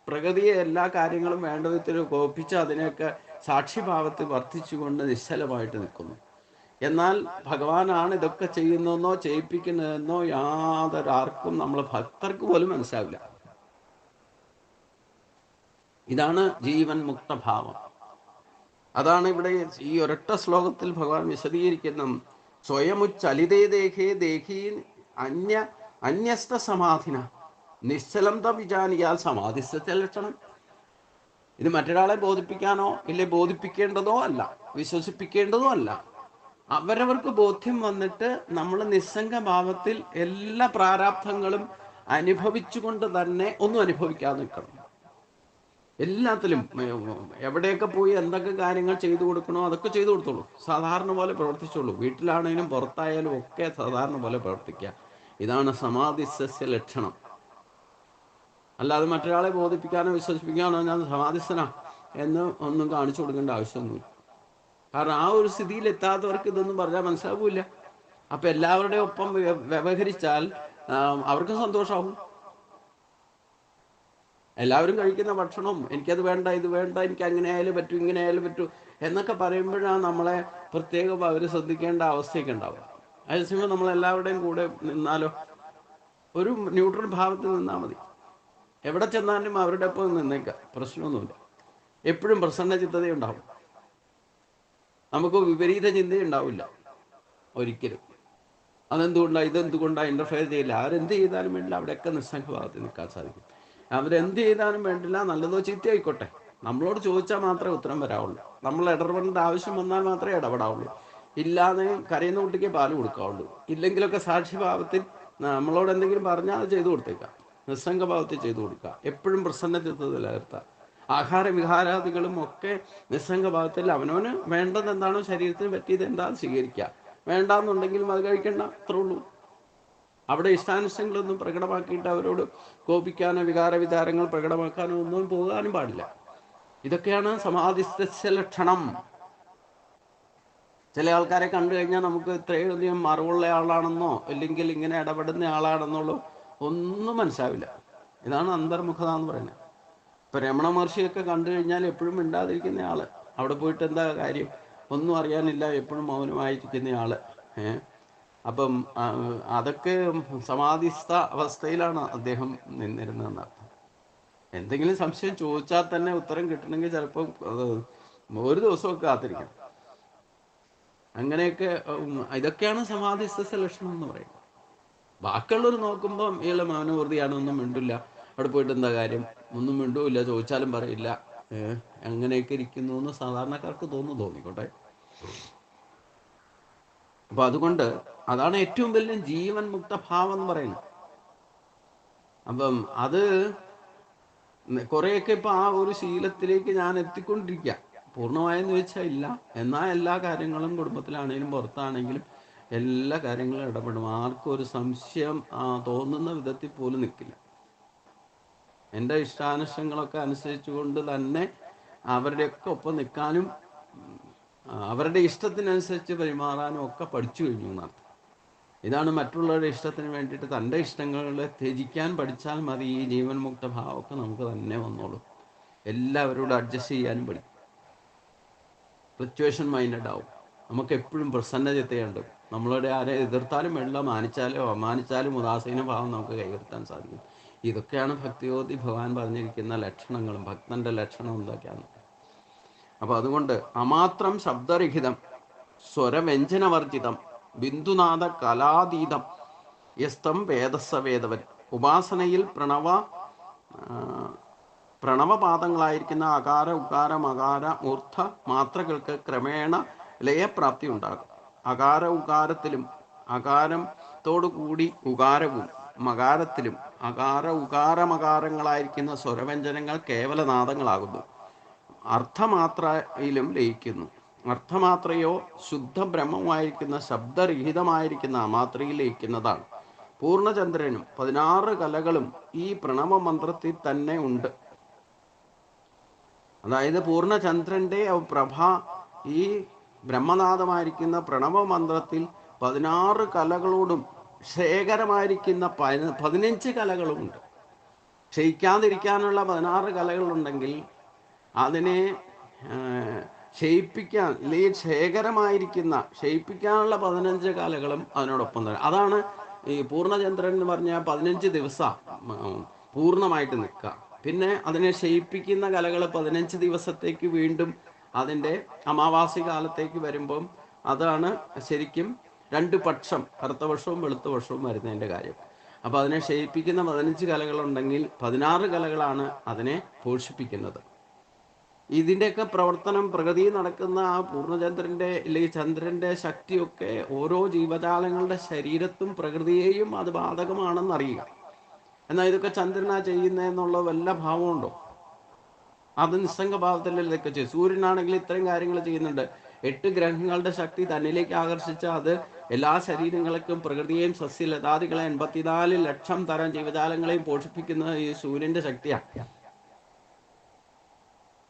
Speaker 1: പ്രകൃതിയെ എല്ലാ കാര്യങ്ങളും വേണ്ട വിധത്തിൽ കോപ്പിച്ച് അതിനെയൊക്കെ സാക്ഷിഭാവത്തിൽ വർദ്ധിച്ചുകൊണ്ട് നിശ്ചലമായിട്ട് നിൽക്കുന്നു. എന്നാൽ ഭഗവാനാണ് ഇതൊക്കെ ചെയ്യുന്നതെന്നോ ചെയ്യിപ്പിക്കുന്നതെന്നോ യാതൊരാർക്കും, നമ്മൾ ഭക്തർക്ക് പോലും മനസ്സിലാവില്ല. ഇതാണ് ജീവൻ മുക്തഭാവം. അതാണ് ഇവിടെ ഈ ഒരൊറ്റ ശ്ലോകത്തിൽ ഭഗവാൻ വിശദീകരിക്കുന്ന സ്വയമുച്ചലിതേ ദേഹേ ദേഹീ അന്യസ്ത സമാധിന നിശ്ചലം വിജാനിയാൽ സമാധിസ്ഥ ലക്ഷണം. ഇത് മറ്റൊരാളെ ബോധിപ്പിക്കാനോ ഇല്ലെ ബോധിപ്പിക്കേണ്ടതോ അല്ല, വിശ്വസിപ്പിക്കേണ്ടതോ അല്ല. അവരവർക്ക് ബോധ്യം വന്നിട്ട് നമ്മൾ നിസ്സംഗഭാവത്തിൽ എല്ലാ പ്രാരാബ്ധങ്ങളും അനുഭവിച്ചുകൊണ്ട് തന്നെ ഒന്നും അനുഭവിക്കാതെ നിൽക്കണം. എല്ലാത്തിലും എവിടെയൊക്കെ പോയി എന്തൊക്കെ കാര്യങ്ങൾ ചെയ്തു കൊടുക്കണോ അതൊക്കെ ചെയ്തു കൊടുത്തോളൂ. സാധാരണ പോലെ പ്രവർത്തിച്ചോളൂ. വീട്ടിലാണെങ്കിലും പുറത്തായാലും ഒക്കെ സാധാരണ പോലെ പ്രവർത്തിക്കുക. ഇതാണ് സമാധിസ്ഥ ലക്ഷണം. അല്ലാതെ മറ്റൊരാളെ ബോധിപ്പിക്കാനോ വിശ്വസിപ്പിക്കാനോ ഞാൻ സമാധിസ്ഥനാ എന്ന് ഒന്നും കാണിച്ചു കൊടുക്കേണ്ട ആവശ്യമൊന്നുമില്ല. കാരണം ആ ഒരു സ്ഥിതിയിൽ എത്താത്തവർക്ക് ഇതൊന്നും പറഞ്ഞാൽ മനസ്സിലാവില്ല. അപ്പൊ എല്ലാവരുടെയും ഒപ്പം വ്യവഹരിച്ചാൽ അവർക്ക് സന്തോഷമാവും. എല്ലാവരും കഴിക്കുന്ന ഭക്ഷണവും എനിക്കത് വേണ്ട ഇത് വേണ്ട എനിക്ക് അങ്ങനെ ആയാലും പറ്റൂ ഇങ്ങനെ ആയാലും പറ്റൂ എന്നൊക്കെ പറയുമ്പോഴാണ് നമ്മളെ പ്രത്യേകം അവർ ശ്രദ്ധിക്കേണ്ട അവസ്ഥയൊക്കെ ഉണ്ടാവുക. അതേസമയം നമ്മൾ എല്ലാവരുടെയും കൂടെ നിന്നാലോ, ഒരു ന്യൂട്രൽ ഭാവത്തിൽ നിന്നാൽ മതി. എവിടെ ചെന്നാലും അവരുടെ ഒപ്പം നിന്നേക്കാം, പ്രശ്നമൊന്നുമില്ല. എപ്പോഴും പ്രസന്ന ചിത്തതയുണ്ടാവും. നമുക്ക് വിപരീത ചിന്തയുണ്ടാവില്ല ഒരിക്കലും. അതെന്തുകൊണ്ടാണ് ഇതെന്തുകൊണ്ടാണ് ഇന്റർഫെയർ ചെയ്യില്ല. അവരെന്ത് ചെയ്താലും വേണ്ടില്ല, അവിടെയൊക്കെ നിസ്സംഗഭാവത്തിൽ നിൽക്കാൻ സാധിക്കും. അവരെന്ത് ചെയ്താലും വേണ്ടില്ല, നല്ലതോ ചീത്തയായിക്കോട്ടെ, നമ്മളോട് ചോദിച്ചാൽ മാത്രമേ ഉത്തരം വരാവുള്ളൂ. നമ്മൾ ഇടപെടേണ്ട ആവശ്യം വന്നാൽ മാത്രമേ ഇടപെടാവുള്ളൂ. ഇല്ലാതെ കരയുന്ന കുട്ടിക്ക് പാല് കൊടുക്കാവുള്ളൂ. ഇല്ലെങ്കിലൊക്കെ സാക്ഷിഭാവത്തിൽ നമ്മളോട് എന്തെങ്കിലും പറഞ്ഞാൽ അത് ചെയ്തു കൊടുത്തേക്കാം. നിസ്സംഗഭാവത്തിൽ ചെയ്തു കൊടുക്കുക. എപ്പോഴും പ്രസന്ന ചിത്തത നിലനിർത്തുക. ആഹാര വിഹാരാദികളും ഒക്കെ നിസ്സംഗഭാവത്തിൽ അവനവന് വേണ്ടത് എന്താണോ, ശരീരത്തിന് പറ്റിയത് എന്താണെന്ന് സ്വീകരിക്കുക. വേണ്ടാന്നുണ്ടെങ്കിലും അത് കഴിക്കണ്ട, അത്രേ ഉള്ളൂ. അവിടെ ഇഷ്ടാനിഷ്ടങ്ങളൊന്നും പ്രകടമാക്കിയിട്ട് അവരോട് കോപിക്കാനോ വികാര വിചാരങ്ങൾ പ്രകടമാക്കാനോ ഒന്നും പോകാനും പാടില്ല. ഇതൊക്കെയാണ് സമാധിസ്ഥ ലക്ഷണം. ചില ആൾക്കാരെ കണ്ടു കഴിഞ്ഞാൽ നമുക്ക് ഇത്രയധികം അറിവുള്ള ആളാണെന്നോ അല്ലെങ്കിൽ ഇങ്ങനെ ഇടപെടുന്ന ആളാണെന്നോ ഒന്നും മനസ്സിലാവില്ല. ഇതാണ് അന്തർമുഖത എന്ന് പറയുന്നത്. ഇപ്പം രമണ മഹർഷിയൊക്കെ കണ്ടു കഴിഞ്ഞാൽ എപ്പോഴും മിണ്ടാതിരിക്കുന്ന ആള്, അവിടെ പോയിട്ട് എന്താ കാര്യം, ഒന്നും അറിയാനില്ല, എപ്പോഴും മൗനമായിരിക്കുന്ന ആള്. അപ്പം അതൊക്കെ സമാധിസ്ഥ അവസ്ഥയിലാണ് അദ്ദേഹം നിന്നിരുന്നതെന്നർത്ഥം. എന്തെങ്കിലും സംശയം ചോദിച്ചാൽ തന്നെ ഉത്തരം കിട്ടണമെങ്കിൽ ചിലപ്പം ഒരു ദിവസമൊക്കെ കാത്തിരിക്കണം. അങ്ങനെയൊക്കെ ഇതൊക്കെയാണ് സമാധിസ്ഥ ലക്ഷണം എന്ന് പറയുന്നത്. ബാക്കിയുള്ളവർ നോക്കുമ്പം ഇയാളെ മൗനവൃതിയാണ്, ഒന്നും മിണ്ടില്ല, അവിടെ പോയിട്ട് എന്താ കാര്യം, ഒന്നും മിണ്ടൂല്ല, ചോദിച്ചാലും പറയില്ല, അങ്ങനെയൊക്കെ ഇരിക്കുന്നു എന്ന് സാധാരണക്കാർക്ക് തോന്നിക്കോട്ടെ. അപ്പൊ അതുകൊണ്ട് അതാണ് ഏറ്റവും വലിയ ജീവൻ മുക്തഭാവം എന്ന് പറയുന്നത്. അപ്പം അത് കുറെയൊക്കെ ഇപ്പൊ ആ ഒരു ശീലത്തിലേക്ക് ഞാൻ എത്തിക്കൊണ്ടിരിക്കുക. പൂർണ്ണമായെന്ന് ചോദിച്ചാൽ ഇല്ല, എന്നാൽ എല്ലാ കാര്യങ്ങളും കുടുംബത്തിലാണെങ്കിലും പുറത്താണെങ്കിലും എല്ലാ കാര്യങ്ങളും ഇടപെടും. ആർക്കും ഒരു സംശയം തോന്നുന്ന വിധത്തിൽ പോലും നിൽക്കില്ല. എൻ്റെ ഇഷ്ടാനിഷ്ടങ്ങളൊക്കെ അനുസരിച്ചുകൊണ്ട് തന്നെ അവരുടെയൊക്കെ ഒപ്പം നിൽക്കാനും അവരുടെ ഇഷ്ടത്തിനനുസരിച്ച് പെരുമാറാനും ഒക്കെ പഠിച്ചു കഴിഞ്ഞു എന്നർത്ഥം. ഇതാണ് മറ്റുള്ളവരുടെ ഇഷ്ടത്തിന് വേണ്ടിയിട്ട് തൻ്റെ ഇഷ്ടങ്ങളെ ത്യജിക്കാൻ പഠിച്ചാൽ മതി. ഈ ജീവൻ മുക്ത ഭാവമൊക്കെ നമുക്ക് തന്നെ വന്നോളൂ. എല്ലാവരോടും അഡ്ജസ്റ്റ് ചെയ്യാനും പഠിക്കും. സിറ്റുവേഷൻ മൈൻഡഡ് ആവും. നമുക്ക് എപ്പോഴും പ്രസന്നചിത്തയുണ്ട്. നമ്മളോട് ആരെ എതിർത്താലും വേണ്ട, മാനിച്ചാലും അപമാനിച്ചാലും ഉദാസീന ഭാവം നമുക്ക് കൈവരുത്താൻ സാധിക്കും. ഇതൊക്കെയാണ് ഭക്തിയോതി ഭഗവാൻ പറഞ്ഞിരിക്കുന്ന ലക്ഷണങ്ങളും ഭക്തന്റെ ലക്ഷണം എന്തൊക്കെയാണ്. അപ്പൊ അതുകൊണ്ട് അമാത്രം ശബ്ദരഹിതം സ്വരവ്യഞ്ജനവർജിതം ബിന്ദുനാഥ കലാതീതം യസ്തം വേദസ്സവേദവൻ. ഉപാസനയിൽ പ്രണവപാദങ്ങളായിരിക്കുന്ന അകാര ഉകാര മകാര മൂർധ മാത്രകൾക്ക് ക്രമേണ ലയപ്രാപ്തി ഉണ്ടാകും. അകാര ഉകാരത്തിലും അകാരത്തോടുകൂടി ഉകാരവും മകാരത്തിലും അകാര ഉകാരമകാരങ്ങളായിരിക്കുന്ന സ്വരവ്യഞ്ജനങ്ങൾ കേവലനാദങ്ങളാകുന്നു. അർത്ഥമാത്രയിലും ലയിക്കുന്നു. അർത്ഥമാത്രയോ ശുദ്ധ ബ്രഹ്മമായിരിക്കുന്ന ശബ്ദരഹിതമായിരിക്കുന്ന അമാത്രയിൽ ലയിക്കുന്നതാണ്. പൂർണ്ണചന്ദ്രനും 16 കലകളും ഈ പ്രണവ മന്ത്രത്തിൽ തന്നെ ഉണ്ട്. അതായത് പൂർണ്ണചന്ദ്രന്റെ പ്രഭ ഈ ബ്രഹ്മനാഥമായിരിക്കുന്ന പ്രണവ മന്ത്രത്തിൽ 16 കലകളോടും ശേഖരമായിരിക്കുന്ന 15 കലകളുമുണ്ട്. ക്ഷയിക്കാതിരിക്കാനുള്ള 16 കലകളുണ്ടെങ്കിൽ അതിനെ ക്ഷയിപ്പിക്കാൻ ക്ഷയിപ്പിക്കാനുള്ള 15 കലകളും അതിനോടൊപ്പം തന്നെ. അതാണ് ഈ പൂർണ്ണചന്ദ്രൻ എന്ന് പറഞ്ഞാൽ 15 ദിവസം പൂർണ്ണമായിട്ട് നിൽക്കുക. പിന്നെ അതിനെ ക്ഷയിപ്പിക്കുന്ന കലകൾ 15 ദിവസത്തേക്ക് വീണ്ടും അതിൻ്റെ അമാവാസി കാലത്തേക്ക് വരുമ്പം അതാണ് ശരിക്കും 2 പക്ഷം, കറുത്ത വർഷവും വെളുത്ത വർഷവും വരുന്നതിൻ്റെ കാര്യം. അപ്പോൾ അതിനെ ക്ഷയിപ്പിക്കുന്ന 15 കലകളുണ്ടെങ്കിൽ 16 കലകളാണ് അതിനെ പോഷിപ്പിക്കുന്നത്. ഇതിൻ്റെയൊക്കെ പ്രവർത്തനം പ്രകൃതി നടക്കുന്ന ആ പൂർണ്ണചന്ദ്രൻ്റെ അല്ലെങ്കിൽ ചന്ദ്രൻ്റെ ശക്തിയൊക്കെ ഓരോ ജീവജാലങ്ങളുടെ ശരീരത്തും പ്രകൃതിയെയും അത് ബാധകമാണെന്നറിയുക. എന്നാൽ ഇതൊക്കെ ചന്ദ്രനാ ചെയ്യുന്നതെന്നുള്ള വല്ല ഭാവമുണ്ടോ? അത് നിസ്സംഗഭാവത്തിലല്ലേ ഇതൊക്കെ ചെയ്യും. സൂര്യനാണെങ്കിൽ ഇത്രയും കാര്യങ്ങൾ ചെയ്യുന്നുണ്ട്. 8 ഗ്രഹങ്ങളുടെ ശക്തി തന്നിലേക്ക് ആകർഷിച്ച അത് എല്ലാ ശരീരങ്ങൾക്കും പ്രകൃതിയെയും സസ്യലതാദികളെ 84 ലക്ഷം തരം ജീവജാലങ്ങളെയും പോഷിപ്പിക്കുന്നത് ഈ സൂര്യന്റെ ശക്തിയാണ്.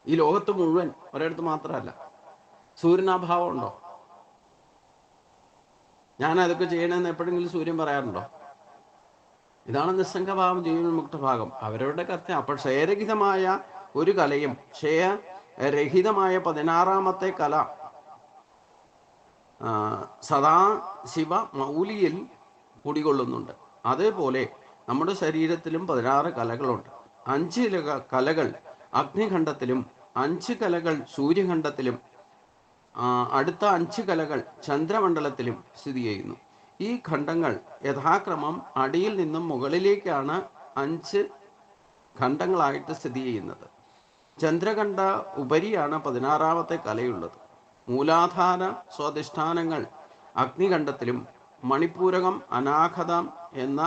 Speaker 1: ഈ ലോകത്ത് മുഴുവൻ, ഒരിടത്ത് മാത്രമല്ല. സൂര്യനാഭാവം ഉണ്ടോ? ഞാൻ അതൊക്കെ ചെയ്യണമെന്ന് എപ്പോഴെങ്കിലും സൂര്യൻ പറയാറുണ്ടോ? ഇതാണ് നിസ്സംഗഭാവം, ജീവൻമുക്ത ഭാഗം. അവരവരുടെ കർത്തവ്യം. അപ്പോൾ ക്ഷയരഹിതമായ ഒരു കലയും ക്ഷയരഹിതമായ 16ാമത്തെ കല സദാശിവ മൗലിയിൽ കുടികൊള്ളുന്നുണ്ട്. അതേപോലെ നമ്മുടെ ശരീരത്തിലും 16 കലകളുണ്ട്. 5 കലകൾ അഗ്നിഖണ്ഡത്തിലും 5 കലകൾ സൂര്യഖണ്ഡത്തിലും അടുത്ത 5 കലകൾ ചന്ദ്രമണ്ഡലത്തിലും സ്ഥിതി ചെയ്യുന്നു. ഈ ഖണ്ഡങ്ങൾ യഥാക്രമം അടിയിൽ നിന്നും മുകളിലേക്കാണ് 5 ഖണ്ഡങ്ങളായിട്ട് സ്ഥിതി ചെയ്യുന്നത്. ചന്ദ്രഖണ്ഡ ഉപരിയാണ് 16ാമത്തെ കലയുള്ളത്. മൂലാധാര സ്വാധിഷ്ഠാനങ്ങൾ അഗ്നിഖണ്ഡത്തിലും മണിപൂരകം അനാഘതം എന്ന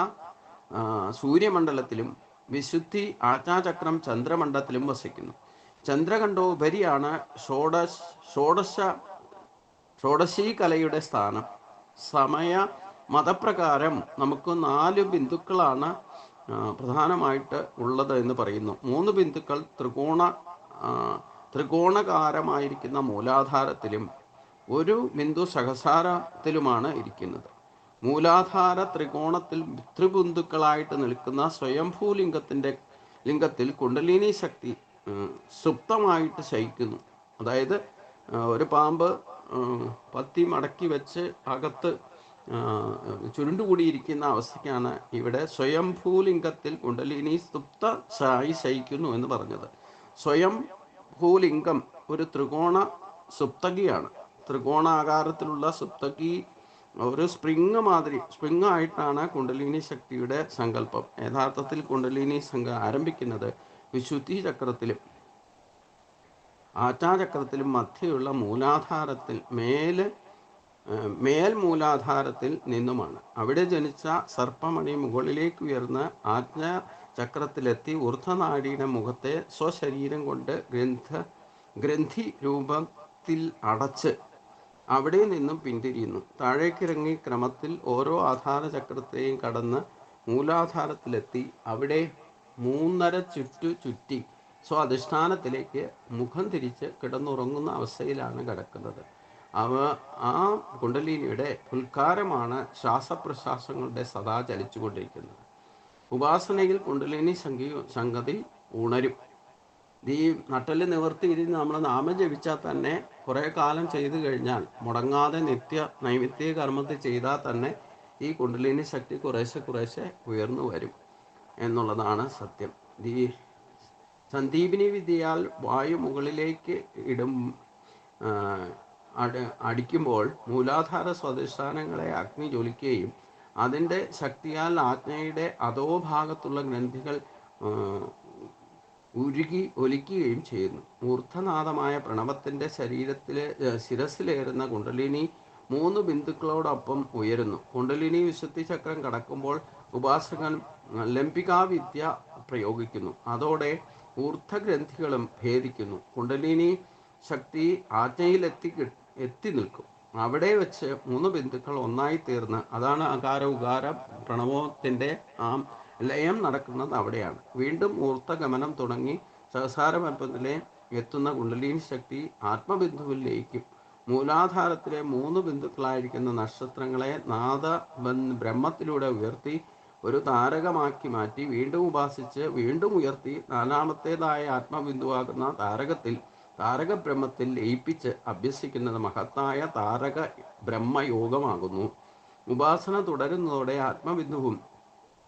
Speaker 1: സൂര്യമണ്ഡലത്തിലും വിശുദ്ധി ആജ്ഞാചക്രം ചന്ദ്രമണ്ഡലത്തിലും വസിക്കുന്നു. ചന്ദ്രഖണ്ഡോപരിയാണ് ഷോഡശീ കലയുടെ സ്ഥാനം. സമയ മതപ്രകാരം നമുക്ക് 4 ബിന്ദുക്കളാണ് പ്രധാനമായിട്ട് ഉള്ളത് എന്ന് പറയുന്നു. 3 ബിന്ദുക്കൾ ത്രികോണകാരമായിരിക്കുന്ന മൂലാധാരത്തിലും 1 ബിന്ദു സഹസ്രാരത്തിലുമാണ് ഇരിക്കുന്നത്. മൂലാധാര ത്രികോണത്തിൽ ത്രിബിന്ദുക്കളായിട്ട് നിൽക്കുന്ന ലിംഗത്തിൽ കുണ്ടലിനി ശക്തി സുപ്തമായിട്ട് ശയിക്കുന്നു. അതായത് ഒരു പാമ്പ് പത്തി മടക്കി വെച്ച് അകത്ത് ചുരുണ്ടുകൂടിയിരിക്കുന്ന അവസ്ഥയ്ക്കാണ് ഇവിടെ സ്വയംഭൂലിംഗത്തിൽ കുണ്ടലിനി സുപ്തമായി ശയിക്കുന്നു എന്ന് പറഞ്ഞത്. സ്വയംഭൂലിംഗം ഒരു ത്രികോണ സുപ്തകിയാണ്. ത്രികോണാകാരത്തിലുള്ള സുപ്തകി ഒരു സ്പ്രിങ് ആയിട്ടാണ് കുണ്ടലിനി ശക്തിയുടെ സങ്കല്പം. യഥാർത്ഥത്തിൽ കുണ്ടലിനി ആരംഭിക്കുന്നത് വിശുദ്ധി ചക്രത്തിലും ആജ്ഞാചക്രത്തിലും മധ്യയുള്ള മൂലാധാരത്തിൽ മേൽ മൂലാധാരത്തിൽ നിന്നുമാണ്. അവിടെ ജനിച്ച സർപ്പമണി മുകളിലേക്ക് ഉയർന്ന് ആജ്ഞാചക്രത്തിലെത്തി ഊർധ്വനാഡിയുടെ മുഖത്തെ സ്വശരീരം കൊണ്ട് ഗ്രന്ഥി രൂപത്തിൽ അടച്ച് അവിടെ നിന്നും പിന്തിരിയുന്നു. താഴേക്കിറങ്ങി ക്രമത്തിൽ ഓരോ ആധാരചക്രത്തെയും കടന്ന് മൂലാധാരത്തിലെത്തി അവിടെ 3.5 ചുറ്റി സ്വാധിഷ്ഠാനത്തിലേക്ക് മുഖം തിരിച്ച് കിടന്നുറങ്ങുന്ന അവസ്ഥയിലാണ് കിടക്കുന്നത്. ആ കുണ്ടലിനിയുടെ ഉൽക്കാരമാണ് ശ്വാസപ്രശ്വാസങ്ങളുടെ സദാ ചലിച്ചുകൊണ്ടിരിക്കുന്നത്. ഉപാസനയിൽ കുണ്ടലിനി സംഗതി ഉണരും. ഈ നട്ടല് നിവർത്തിയിരുന്ന് നമ്മൾ നാമം ജപിച്ചാൽ തന്നെ കുറേ കാലം ചെയ്തു കഴിഞ്ഞാൽ, മുടങ്ങാതെ നൈമിത്യ കർമ്മത്തിൽ ചെയ്താൽ തന്നെ ഈ കുണ്ടലിനി ശക്തി കുറേശ്ശെ ഉയർന്നു വരും എന്നുള്ളതാണ് സത്യം. ഈ സന്ദീപിനി വിദ്യയാൽ വായു മുകളിലേക്ക് അടിക്കുമ്പോൾ മൂലാധാര സ്വാധിഷ്ഠാനങ്ങളെ അഗ്നി ജ്വലിക്കുകയും അതിൻ്റെ ശക്തിയാൽ ആജ്ഞയുടെ അധോഭാഗത്തുള്ള ഗ്രന്ഥികൾ ഉരുകി ഒലിക്കുകയും ചെയ്യുന്നു. ഊർധ്വനാദമായ പ്രണവത്തിൻ്റെ ശിരസിലേറുന്ന കുണ്ടലിനി 3 ബിന്ദുക്കളോടൊപ്പം ഉയരുന്നു. കുണ്ടലിനി വിശുദ്ധി ചക്രം കടക്കുമ്പോൾ ഉപാസകൻ ലംബികാവിദ്യ പ്രയോഗിക്കുന്നു. അതോടെ ഊർധ്വഗ്രന്ഥികളും ഭേദിക്കുന്നു. കുണ്ടലിനി ശക്തി ആജ്ഞയിൽ എത്തി നിൽക്കും. അവിടെ വെച്ച് 3 ബിന്ദുക്കൾ ഒന്നായി തീർന്ന്, അതാണ് അകാര ഉകാര പ്രണവത്തിൻ്റെ ലയം നടക്കുന്നത് അവിടെയാണ്. വീണ്ടും ഊർധ്വഗമനം തുടങ്ങി സഹസാരപത്മത്തിലെ എത്തുന്ന കുണ്ടലിനി ശക്തി ആത്മബിന്ദുവിൽ ലയിക്കും. മൂലാധാരത്തിലെ 3 ബിന്ദുക്കളായിരിക്കുന്ന നക്ഷത്രങ്ങളെ ബ്രഹ്മത്തിലൂടെ ഉയർത്തി ഒരു താരകമാക്കി മാറ്റി വീണ്ടും ഉപാസിച്ച് വീണ്ടും ഉയർത്തി 4ാമത്തേതായ ആത്മബിന്ദുവാകുന്ന താരകബ്രഹ്മത്തിൽ ലയിപ്പിച്ച് അഭ്യസിക്കുന്നത് മഹത്തായ താരക ബ്രഹ്മയോഗമാകുന്നു. ഉപാസന തുടരുന്നതോടെ ആത്മബിന്ദുവും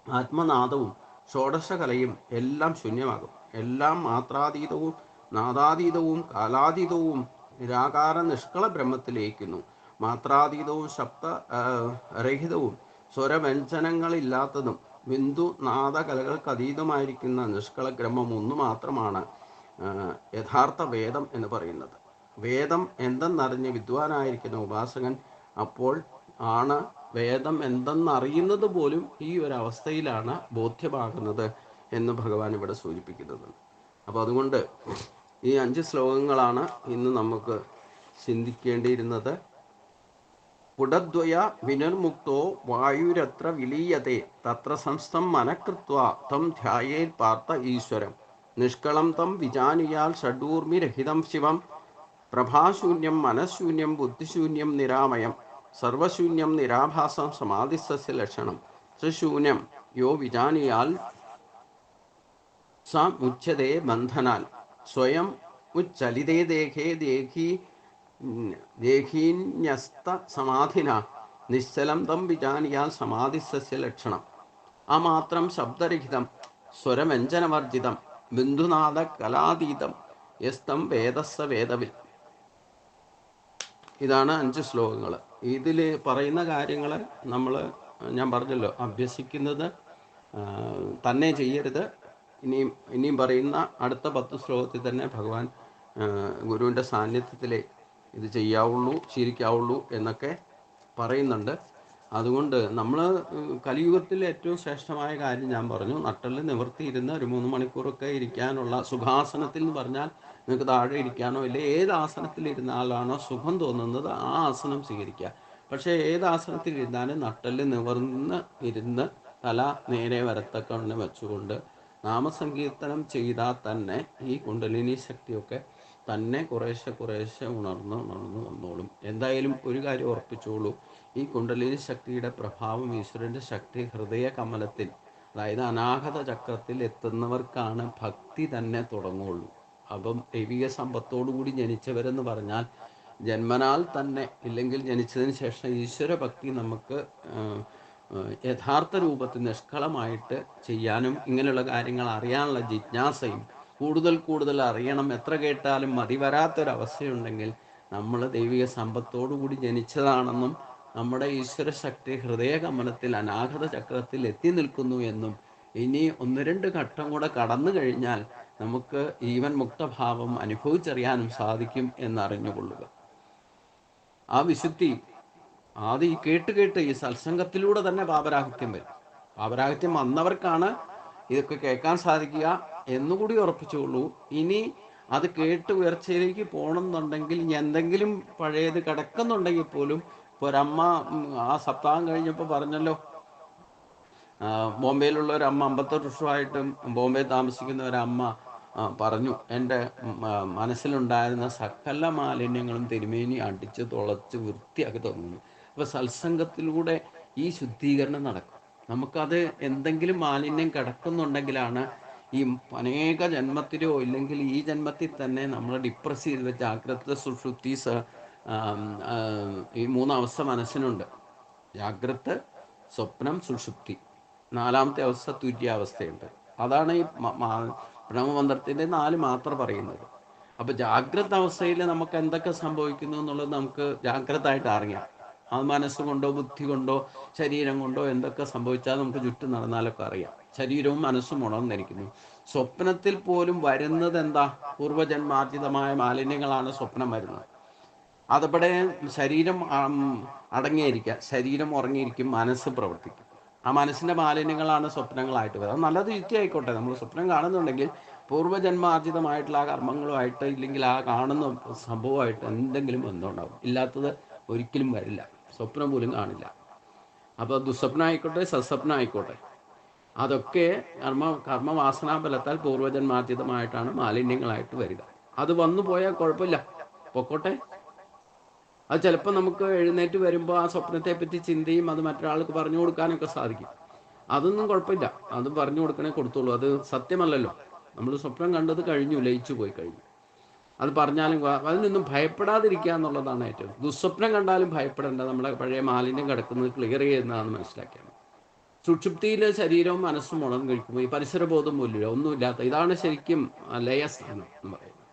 Speaker 1: ആത്മനാദവും ഷോഡശകലയും എല്ലാം ശൂന്യമാകും. എല്ലാം മാത്രാതീതവും നാദാതീതവും കാലാതീതവും നിരാകാര നിഷ്കള ബ്രഹ്മത്തിലേക്കുന്നു. മാത്രാതീതവും ശബ്ദരഹിതവും സ്വരവ്യഞ്ജനങ്ങളില്ലാത്തതും ബിന്ദു നാദകലകൾക്ക് അതീതമായിരിക്കുന്ന നിഷ്കള ബ്രഹ്മം ഒന്നു മാത്രമാണ് യഥാർത്ഥ വേദം എന്ന് പറയുന്നത്. വേദം എന്തെന്നറിഞ്ഞ് വിദ്വാനായിരിക്കുന്ന ഉപാസകൻ അപ്പോൾ ആണ് വേദം എന്തെന്നറിയുന്നത് പോലും ഈ ഒരവസ്ഥയിലാണ് ബോധ്യമാകുന്നത് എന്ന് ഭഗവാൻ ഇവിടെ സൂചിപ്പിക്കുന്നത്. അപ്പോൾ അതുകൊണ്ട് ഈ 5 ശ്ലോകങ്ങളാണ് ഇന്ന് നമുക്ക് ചിന്തിക്കേണ്ടിയിരുന്നത്. പുടദ്വയ വിനിർമുക്തോ വായുരത്ര വിലീയത്തെ തത്ര സംസ്ഥം മനഃകൃത്വ തം ധ്യായേത് പാർത്ഥ ഈശ്വരം നിഷ്കളം തം വിജാനിയാൽ ഷഡൂർമിരഹിതം ശിവം പ്രഭാശൂന്യം മനഃശൂന്യം ബുദ്ധിശൂന്യം നിരാമയം സർവശൂന്യം നിരാഭാസം സമാധിസ്യ ലക്ഷണം ത്രിശൂന്യം യോ വിജാനിയാൽ സ മുച്യതേ ബന്ധനാൽ സ്വയം ഉച്ചലിതേ ദേഹേ ദേഹീന്യസ്ത സമാധിന നിശ്ചലം തം വിജാനിയാൽ സമാധിസ്യ ലക്ഷണം അമാത്രം ശബ്ദരഹിതം സ്വരവ്യഞ്ജനവർജിതം ബിന്ദുനാഥ കലാതീതം യസ്തം വേദസ്സ വേദവിൽ. ഇതാണ് 5 ശ്ലോകങ്ങൾ. ഇതിൽ പറയുന്ന കാര്യങ്ങൾ ഞാൻ പറഞ്ഞല്ലോ, അഭ്യസിക്കുന്നത് തന്നെ ചെയ്യരുത്. ഇനിയും പറയുന്ന അടുത്ത 10 ശ്ലോകത്തിൽ തന്നെ ഭഗവാൻ ഗുരുവിൻ്റെ സാന്നിധ്യത്തിലേ ഇത് ചെയ്യാവുള്ളൂ, ശീലിക്കാവുള്ളൂ എന്നൊക്കെ പറയുന്നുണ്ട്. അതുകൊണ്ട് നമ്മൾ കലിയുഗത്തിൽ ഏറ്റവും ശ്രേഷ്ഠമായ കാര്യം ഞാൻ പറഞ്ഞു, നട്ടല് നിവർത്തിയിരുന്ന് ഒരു 3 മണിക്കൂറൊക്കെ ഇരിക്കാനുള്ള സുഖാസനത്തിൽ എന്ന് പറഞ്ഞാൽ നിങ്ങൾക്ക് താഴെ ഇരിക്കാനോ ഇല്ല, ഏത് ആസനത്തിൽ ഇരുന്നാലാണോ സുഖം തോന്നുന്നത് ആ ആസനം സ്വീകരിക്കുക. പക്ഷേ ഏത് ആസനത്തിൽ ഇരുന്നാലും നട്ടല് നിവർന്ന് ഇരുന്ന് തല നേരെ വരത്തക്കവണ്ണം വെച്ചുകൊണ്ട് നാമസങ്കീർത്തനം ചെയ്താൽ തന്നെ ഈ കുണ്ടലിനി ശക്തിയൊക്കെ തന്നെ കുറേശ്ശെ കുറേശ്ശെ ഉണർന്ന് വന്നോളും. എന്തായാലും ഒരു കാര്യം ഉറപ്പിച്ചോളൂ, ഈ കുണ്ടലിനി ശക്തിയുടെ പ്രഭാവം, ഈശ്വരൻ്റെ ശക്തി ഹൃദയ കമലത്തിൽ, അതായത് അനാഹത ചക്രത്തിൽ എത്തുന്നവർക്കാണ് ഭക്തി തന്നെ തുടങ്ങുള്ളൂ. അപ്പം ദൈവിക സമ്പത്തോടുകൂടി ജനിച്ചവരെന്ന് പറഞ്ഞാൽ ജന്മനാൽ തന്നെ, ഇല്ലെങ്കിൽ ജനിച്ചതിന് ശേഷം ഈശ്വര ഭക്തി നമുക്ക് യഥാർത്ഥ രൂപത്തിൽ നിഷ്കളമായിട്ട് ചെയ്യാനും ഇങ്ങനെയുള്ള കാര്യങ്ങൾ അറിയാനുള്ള ജിജ്ഞാസയും, കൂടുതൽ അറിയണം, എത്ര കേട്ടാലും മതി വരാത്തൊരവസ്ഥയുണ്ടെങ്കിൽ നമ്മൾ ദൈവിക സമ്പത്തോടുകൂടി ജനിച്ചതാണെന്നും നമ്മുടെ ഈശ്വര ശക്തി ഹൃദയ കമലത്തിൽ അനാഹത ചക്രത്തിൽ എത്തി നിൽക്കുന്നു എന്നും ഇനി 1-2 ഘട്ടം കൂടെ കടന്നു കഴിഞ്ഞാൽ നമുക്ക് ജീവൻ മുക്തഭാവം അനുഭവിച്ചറിയാനും സാധിക്കും എന്നറിഞ്ഞുകൊള്ളുക. ആ വിശുദ്ധി ആദ്യം ഈ കേട്ട് ഈ സത്സംഗത്തിലൂടെ തന്നെ പാപരാഹിത്യം വരും. പാപരാഹിത്യം വന്നവർക്കാണ് ഇതൊക്കെ കേൾക്കാൻ സാധിക്കുക എന്നുകൂടി ഉറപ്പിച്ചുകൊള്ളൂ. ഇനി അത് കേട്ട് ഉയർച്ചയിലേക്ക് പോകണമെന്നുണ്ടെങ്കിൽ എന്തെങ്കിലും പഴയത് കിടക്കുന്നുണ്ടെങ്കിൽ പോലും, ഇപ്പോൾ ഒരമ്മ ആ സപ്താഹം കഴിഞ്ഞപ്പോൾ പറഞ്ഞല്ലോ, ബോംബെയിലുള്ള ഒരമ്മ 58 വർഷമായിട്ടും ബോംബെ താമസിക്കുന്ന ഒരമ്മ പറഞ്ഞു, എൻ്റെ മനസ്സിലുണ്ടായിരുന്ന സകല മാലിന്യങ്ങളും തിരുമേനി അടിച്ച് തുളച്ച് വൃത്തിയാക്കി തന്നു. അപ്പോൾ സത്സംഗത്തിലൂടെ ഈ ശുദ്ധീകരണം നടക്കും. നമുക്കത് എന്തെങ്കിലും മാലിന്യം കിടക്കുന്നുണ്ടെങ്കിലാണ് ഈ അനേക ജന്മത്തിലോ ഇല്ലെങ്കിൽ ഈ ജന്മത്തിൽ തന്നെ നമ്മൾ ഡിപ്രസ് ചെയ്ത് ജാഗ്രത സുഷുപ്തി ഈ 3 അവസ്ഥ മനസ്സിനുണ്ട്. ജാഗ്രത, സ്വപ്നം, സുഷുപ്തി. 4ാമത്തെ അവസ്ഥ തുര്യാവസ്ഥയുണ്ട്. അതാണ് ഈ പ്രണവമന്ത്രത്തിൻ്റെ 4 മാത്രം പറയുന്നത്. അപ്പോൾ ജാഗ്രത അവസ്ഥയിൽ നമുക്ക് എന്തൊക്കെ സംഭവിക്കുന്നു എന്നുള്ളത് നമുക്ക് ജാഗ്രത ആയിട്ട് അറിയാം. അത് മനസ്സുകൊണ്ടോ ബുദ്ധി കൊണ്ടോ ശരീരം കൊണ്ടോ എന്തൊക്കെ സംഭവിച്ചാൽ നമുക്ക് ചുറ്റും നടന്നാലൊക്കെ അറിയാം. ശരീരവും മനസ്സും ഉണർന്നിരിക്കുന്നു. സ്വപ്നത്തിൽ പോലും വരുന്നത് എന്താ? പൂർവ്വജന്മാർജിതമായ മാലിന്യങ്ങളാണ് സ്വപ്നം വരുന്നത്. അതവിടെ ശരീരം അടങ്ങിയിരിക്കുക, ശരീരം ഉറങ്ങിയിരിക്കും, മനസ്സ് പ്രവർത്തിക്കും. ആ മനസ്സിൻ്റെ മാലിന്യങ്ങളാണ് സ്വപ്നങ്ങളായിട്ട് വരുന്നത്. അത് നല്ലത് ചുറ്റിയായിക്കോട്ടെ. നമ്മൾ സ്വപ്നം കാണുന്നുണ്ടെങ്കിൽ പൂർവ്വജന്മാർജിതമായിട്ടുള്ള ആ കർമ്മങ്ങളുമായിട്ട്, ഇല്ലെങ്കിൽ ആ കാണുന്ന സംഭവമായിട്ട് എന്തെങ്കിലും ബന്ധമുണ്ടാകും. ഇല്ലാത്തത് ഒരിക്കലും വരില്ല, സ്വപ്നം പോലും കാണില്ല. അപ്പോൾ ദുസ്വപ്നം ആയിക്കോട്ടെ, സത്സ്വപ്നം ആയിക്കോട്ടെ, അതൊക്കെ കർമ്മവാസനാബലത്താൽ പൂർവ്വജന്മാർജിതമായിട്ടാണ് മാലിന്യങ്ങളായിട്ട് വരിക. അത് വന്നു പോയാൽ കുഴപ്പമില്ല, പൊക്കോട്ടെ. അത് ചിലപ്പോൾ നമുക്ക് എഴുന്നേറ്റ് വരുമ്പോൾ ആ സ്വപ്നത്തെ പറ്റി ചിന്തയും അത് മറ്റൊരാൾക്ക് പറഞ്ഞു കൊടുക്കാനൊക്കെ സാധിക്കും. അതൊന്നും കുഴപ്പമില്ല, അത് പറഞ്ഞു കൊടുക്കണേ കൊടുത്തോളൂ. അത് സത്യമല്ലല്ലോ. നമ്മൾ സ്വപ്നം കണ്ടത് കഴിഞ്ഞു, ലയിച്ചു പോയി കഴിഞ്ഞു. അത് പറഞ്ഞാലും അതിൽ നിന്നും ഭയപ്പെടാതിരിക്കുക എന്നുള്ളതാണ് ഏറ്റവും. ദുസ്വപ്നം കണ്ടാലും ഭയപ്പെടേണ്ട, നമ്മുടെ പഴയ മാലിന്യം കിടക്കുന്നത് ക്ലിയർ ചെയ്യുന്നതാണെന്ന് മനസ്സിലാക്കിയാണ്. സുഷുപ്തിയിലെ ശരീരവും മനസ്സും ഉണർന്നു കഴിക്കുമ്പോൾ ഈ പരിസരബോധം പോലില്ല, ഒന്നുമില്ലാത്ത, ഇതാണ് ശരിക്കും ലയസ്ഥാനം എന്ന് പറയുന്നത്.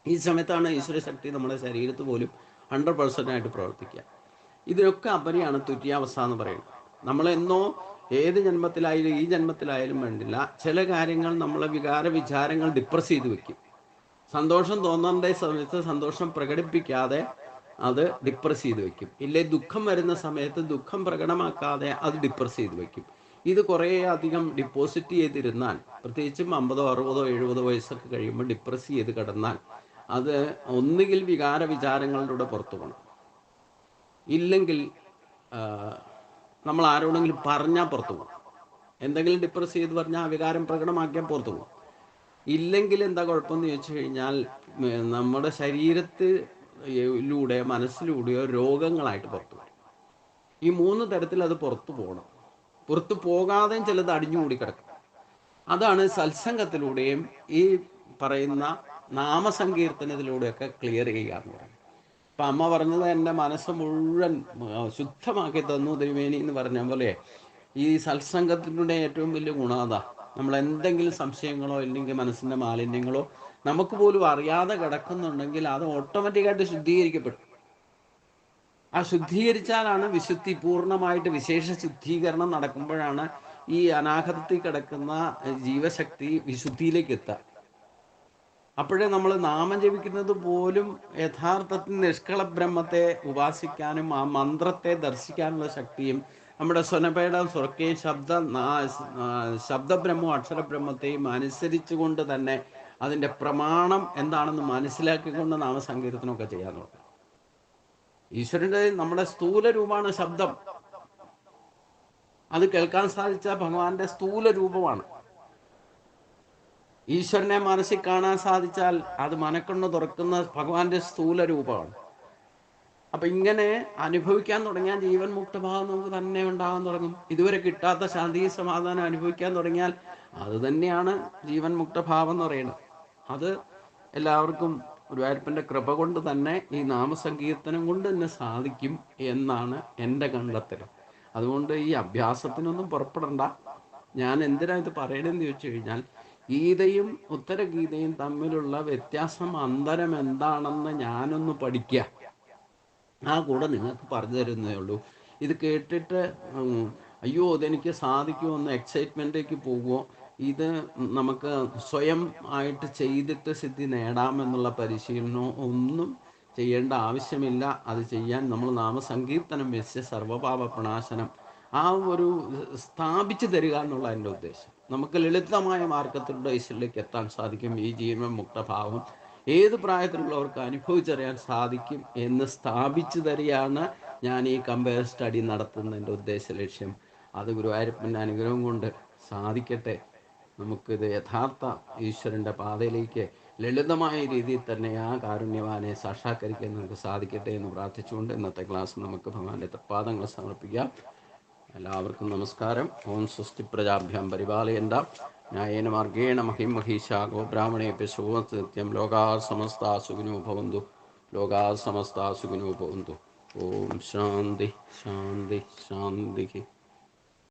Speaker 1: ഈ സമയത്താണ് ഈശ്വരശക്തി നമ്മുടെ ശരീരത്ത് പോലും 100% പ്രവർത്തിക്കുക. ഇതിനൊക്കെ അപരിയാണ് തുര്യാവസ്ഥ എന്ന് പറയുന്നത്. നമ്മളെന്നോ ഏത് ജന്മത്തിലായാലും ഈ ജന്മത്തിലായാലും വേണ്ടില്ല, ചില കാര്യങ്ങൾ നമ്മളെ വിചാരങ്ങൾ ഡിപ്രസ് ചെയ്ത് വെക്കും. സന്തോഷം തോന്നേണ്ട സമയത്ത് സന്തോഷം പ്രകടിപ്പിക്കാതെ അത് ഡിപ്രസ് ചെയ്ത് വെക്കും. ഇല്ലേ ദുഃഖം വരുന്ന സമയത്ത് ദുഃഖം പ്രകടമാക്കാതെ അത് ഡിപ്രസ് ചെയ്ത് വെക്കും. ഇത് കുറേ അധികം ഡിപ്പോസിറ്റ് ചെയ്തിരുന്നാൽ, പ്രത്യേകിച്ചും 50, 60, 70 വയസ്സൊക്കെ കഴിയുമ്പോൾ ഡിപ്രസ് ചെയ്ത് കിടന്നാൽ അത് ഒന്നുകിൽ വിചാരങ്ങളിലൂടെ പുറത്തു പോകണം, ഇല്ലെങ്കിൽ നമ്മൾ ആരോടെങ്കിലും പറഞ്ഞാൽ പുറത്തു പോകും. എന്തെങ്കിലും ഡിപ്രസ് ചെയ്ത് പറഞ്ഞാൽ ആ വികാരം പ്രകടമാക്കിയാൽ പുറത്തു പോകും. ഇല്ലെങ്കിൽ എന്താ കുഴപ്പമെന്ന് ചോദിച്ചു കഴിഞ്ഞാൽ നമ്മുടെ ശരീരത്തിലൂടെ മനസ്സിലൂടെയോ രോഗങ്ങളായിട്ട് പുറത്തു വരും. ഈ 3 തരത്തിൽ അത് പുറത്തു പോകണം. പുറത്തു പോകാതെയും ചിലത് അടിഞ്ഞുകൂടി കിടക്കും. അതാണ് സത്സംഗത്തിലൂടെയും ഈ പറയുന്ന നാമസങ്കീർത്തനത്തിലൂടെയൊക്കെ ക്ലിയർ ചെയ്യുക എന്ന് പറയുന്നത്. അപ്പം അമ്മ പറഞ്ഞത് എൻ്റെ മനസ്സ് മുഴുവൻ ശുദ്ധമാക്കി തന്നു തിരുമേനി എന്ന് പറഞ്ഞ പോലെ ഈ സത്സംഗത്തിലൂടെ ഏറ്റവും വലിയ ഗുണം അതാ. നമ്മൾ എന്തെങ്കിലും സംശയങ്ങളോ ഇല്ലെങ്കിൽ മനസ്സിൻ്റെ മാലിന്യങ്ങളോ നമുക്ക് പോലും അറിയാതെ കിടക്കുന്നുണ്ടെങ്കിൽ അത് ഓട്ടോമാറ്റിക്കായിട്ട് ശുദ്ധീകരിക്കപ്പെടും. ആ ശുദ്ധീകരിച്ചാലാണ് വിശുദ്ധി പൂർണ്ണമായിട്ട്, വിശേഷ ശുദ്ധീകരണം നടക്കുമ്പോഴാണ് ഈ അനാഹതത്തിൽ കിടക്കുന്ന ജീവശക്തി വിശുദ്ധിയിലേക്ക് എത്തുക. അപ്പോഴേ നമ്മൾ നാമം ജപിക്കുന്നത് പോലും യഥാർത്ഥത്തിൽ നിഷ്കള ബ്രഹ്മത്തെ ഉപാസിക്കാനും ആ മന്ത്രത്തെ ദർശിക്കാനുള്ള ശക്തിയും നമ്മുടെ സ്വനപേടം സ്വർക്കയും ശബ്ദബ്രഹ്മവും അക്ഷരബ്രഹ്മത്തെയും അനുസരിച്ചുകൊണ്ട് തന്നെ അതിൻ്റെ പ്രമാണം എന്താണെന്ന് മനസ്സിലാക്കിക്കൊണ്ട് നാമസങ്കീർത്തനമൊക്കെ ചെയ്യാൻ നോക്കാം. ഈശ്വരൻ്റെ നമ്മുടെ സ്ഥൂല രൂപമാണ് ശബ്ദം. അത് കേൾക്കാൻ സാധിച്ച ഭഗവാന്റെ സ്ഥൂല രൂപമാണ്. ഈശ്വരനെ മനസ്സിൽ കാണാൻ സാധിച്ചാൽ അത് മനക്കണ്ണ് തുറക്കുന്ന ഭഗവാന്റെ സ്ഥൂല രൂപമാണ്. അപ്പം ഇങ്ങനെ അനുഭവിക്കാൻ തുടങ്ങിയാൽ ജീവൻ മുക്തഭാവം നമുക്ക് തന്നെ ഉണ്ടാകാൻ തുടങ്ങും. ഇതുവരെ കിട്ടാത്ത ശാന്തി സമാധാനം അനുഭവിക്കാൻ തുടങ്ങിയാൽ അത് തന്നെയാണ് ജീവൻ മുക്തഭാവം എന്ന് പറയുന്നത്. അത് എല്ലാവർക്കും ഗുരുവായൂരപ്പൻ്റെ കൃപ കൊണ്ട് തന്നെ ഈ നാമസങ്കീർത്തനം കൊണ്ട് തന്നെ സാധിക്കും എന്നാണ് എൻ്റെ കണ്ടെത്തൽ. അതുകൊണ്ട് ഈ അഭ്യാസത്തിനൊന്നും പുറപ്പെടണ്ട. ഞാൻ എന്തിനാ ഇത് പറയണമെന്ന് ചോദിച്ചു കഴിഞ്ഞാൽ, ഗീതയും ഉത്തരഗീതയും തമ്മിലുള്ള വ്യത്യാസം, അന്തരം എന്താണെന്ന് ഞാനൊന്ന് പഠിക്കുക. ആ കൂടെ നിങ്ങൾക്ക് പറഞ്ഞു തരുന്നേ ഉള്ളൂ. ഇത് കേട്ടിട്ട് അയ്യോ ഇതെനിക്ക് സാധിക്കുമോ എന്ന് എക്സൈറ്റ്മെൻറ്റിലേക്ക് പോകുമോ, ഇത് നമുക്ക് സ്വയം ആയിട്ട് ചെയ്തിട്ട് സിദ്ധി നേടാമെന്നുള്ള പരിശീലനമോ ഒന്നും ചെയ്യേണ്ട ആവശ്യമില്ല. അത് ചെയ്യാൻ നമ്മൾ നാമസങ്കീർത്തനം വെച്ച് സർവപാപ പ്രണാശനം ആ ഒരു സ്ഥാപിച്ചു തരിക എന്നുള്ള എൻ്റെ ഉദ്ദേശം. നമുക്ക് ലളിതമായ മാർഗത്തിലൂടെ ഈശ്വരിലേക്ക് എത്താൻ സാധിക്കും. ഈ ജീവൻ മുക്തഭാവം ഏത് പ്രായത്തിലുള്ളവർക്ക് അനുഭവിച്ചറിയാൻ സാധിക്കും എന്ന് സ്ഥാപിച്ചു തരികയാണ് ഞാൻ ഈ കമ്പയർ സ്റ്റഡി നടത്തുന്നതിൻ്റെ ഉദ്ദേശ ലക്ഷ്യം. അത് ഗുരുവായൂരപ്പൻ്റെ അനുഗ്രഹം കൊണ്ട് സാധിക്കട്ടെ. നമുക്കിത് യഥാർത്ഥ ഈശ്വരൻ്റെ പാതയിലേക്ക് ലളിതമായ രീതിയിൽ തന്നെ ആ കാരുണ്യവാനെ സാക്ഷാത്കരിക്കാൻ നമുക്ക് സാധിക്കട്ടെ എന്ന് പ്രാർത്ഥിച്ചുകൊണ്ട് ഇന്നത്തെ ക്ലാസ് നമുക്ക് ഭഗവാന്റെ തൃപ്പാദങ്ങൾ സമർപ്പിക്കാം. എല്ലാവർക്കും നമസ്കാരം. ഓം സ്വസ്തി പ്രജാഭ്യാം പരിപാലയന്താം ന്യായേന മാർഗേണ മഹിം മഹീശാ ഗോബ്രാഹ്മണേഭ്യഃ ശുഭമസ്തു നിത്യം. ലോകാ സമസ്താ സുഖിനോ ഭവന്തു. ലോകാ സമസ്താ സുഖിനോ ഭവന്തു. ഓം ശാന്തി ശാന്തി ശാന്തി.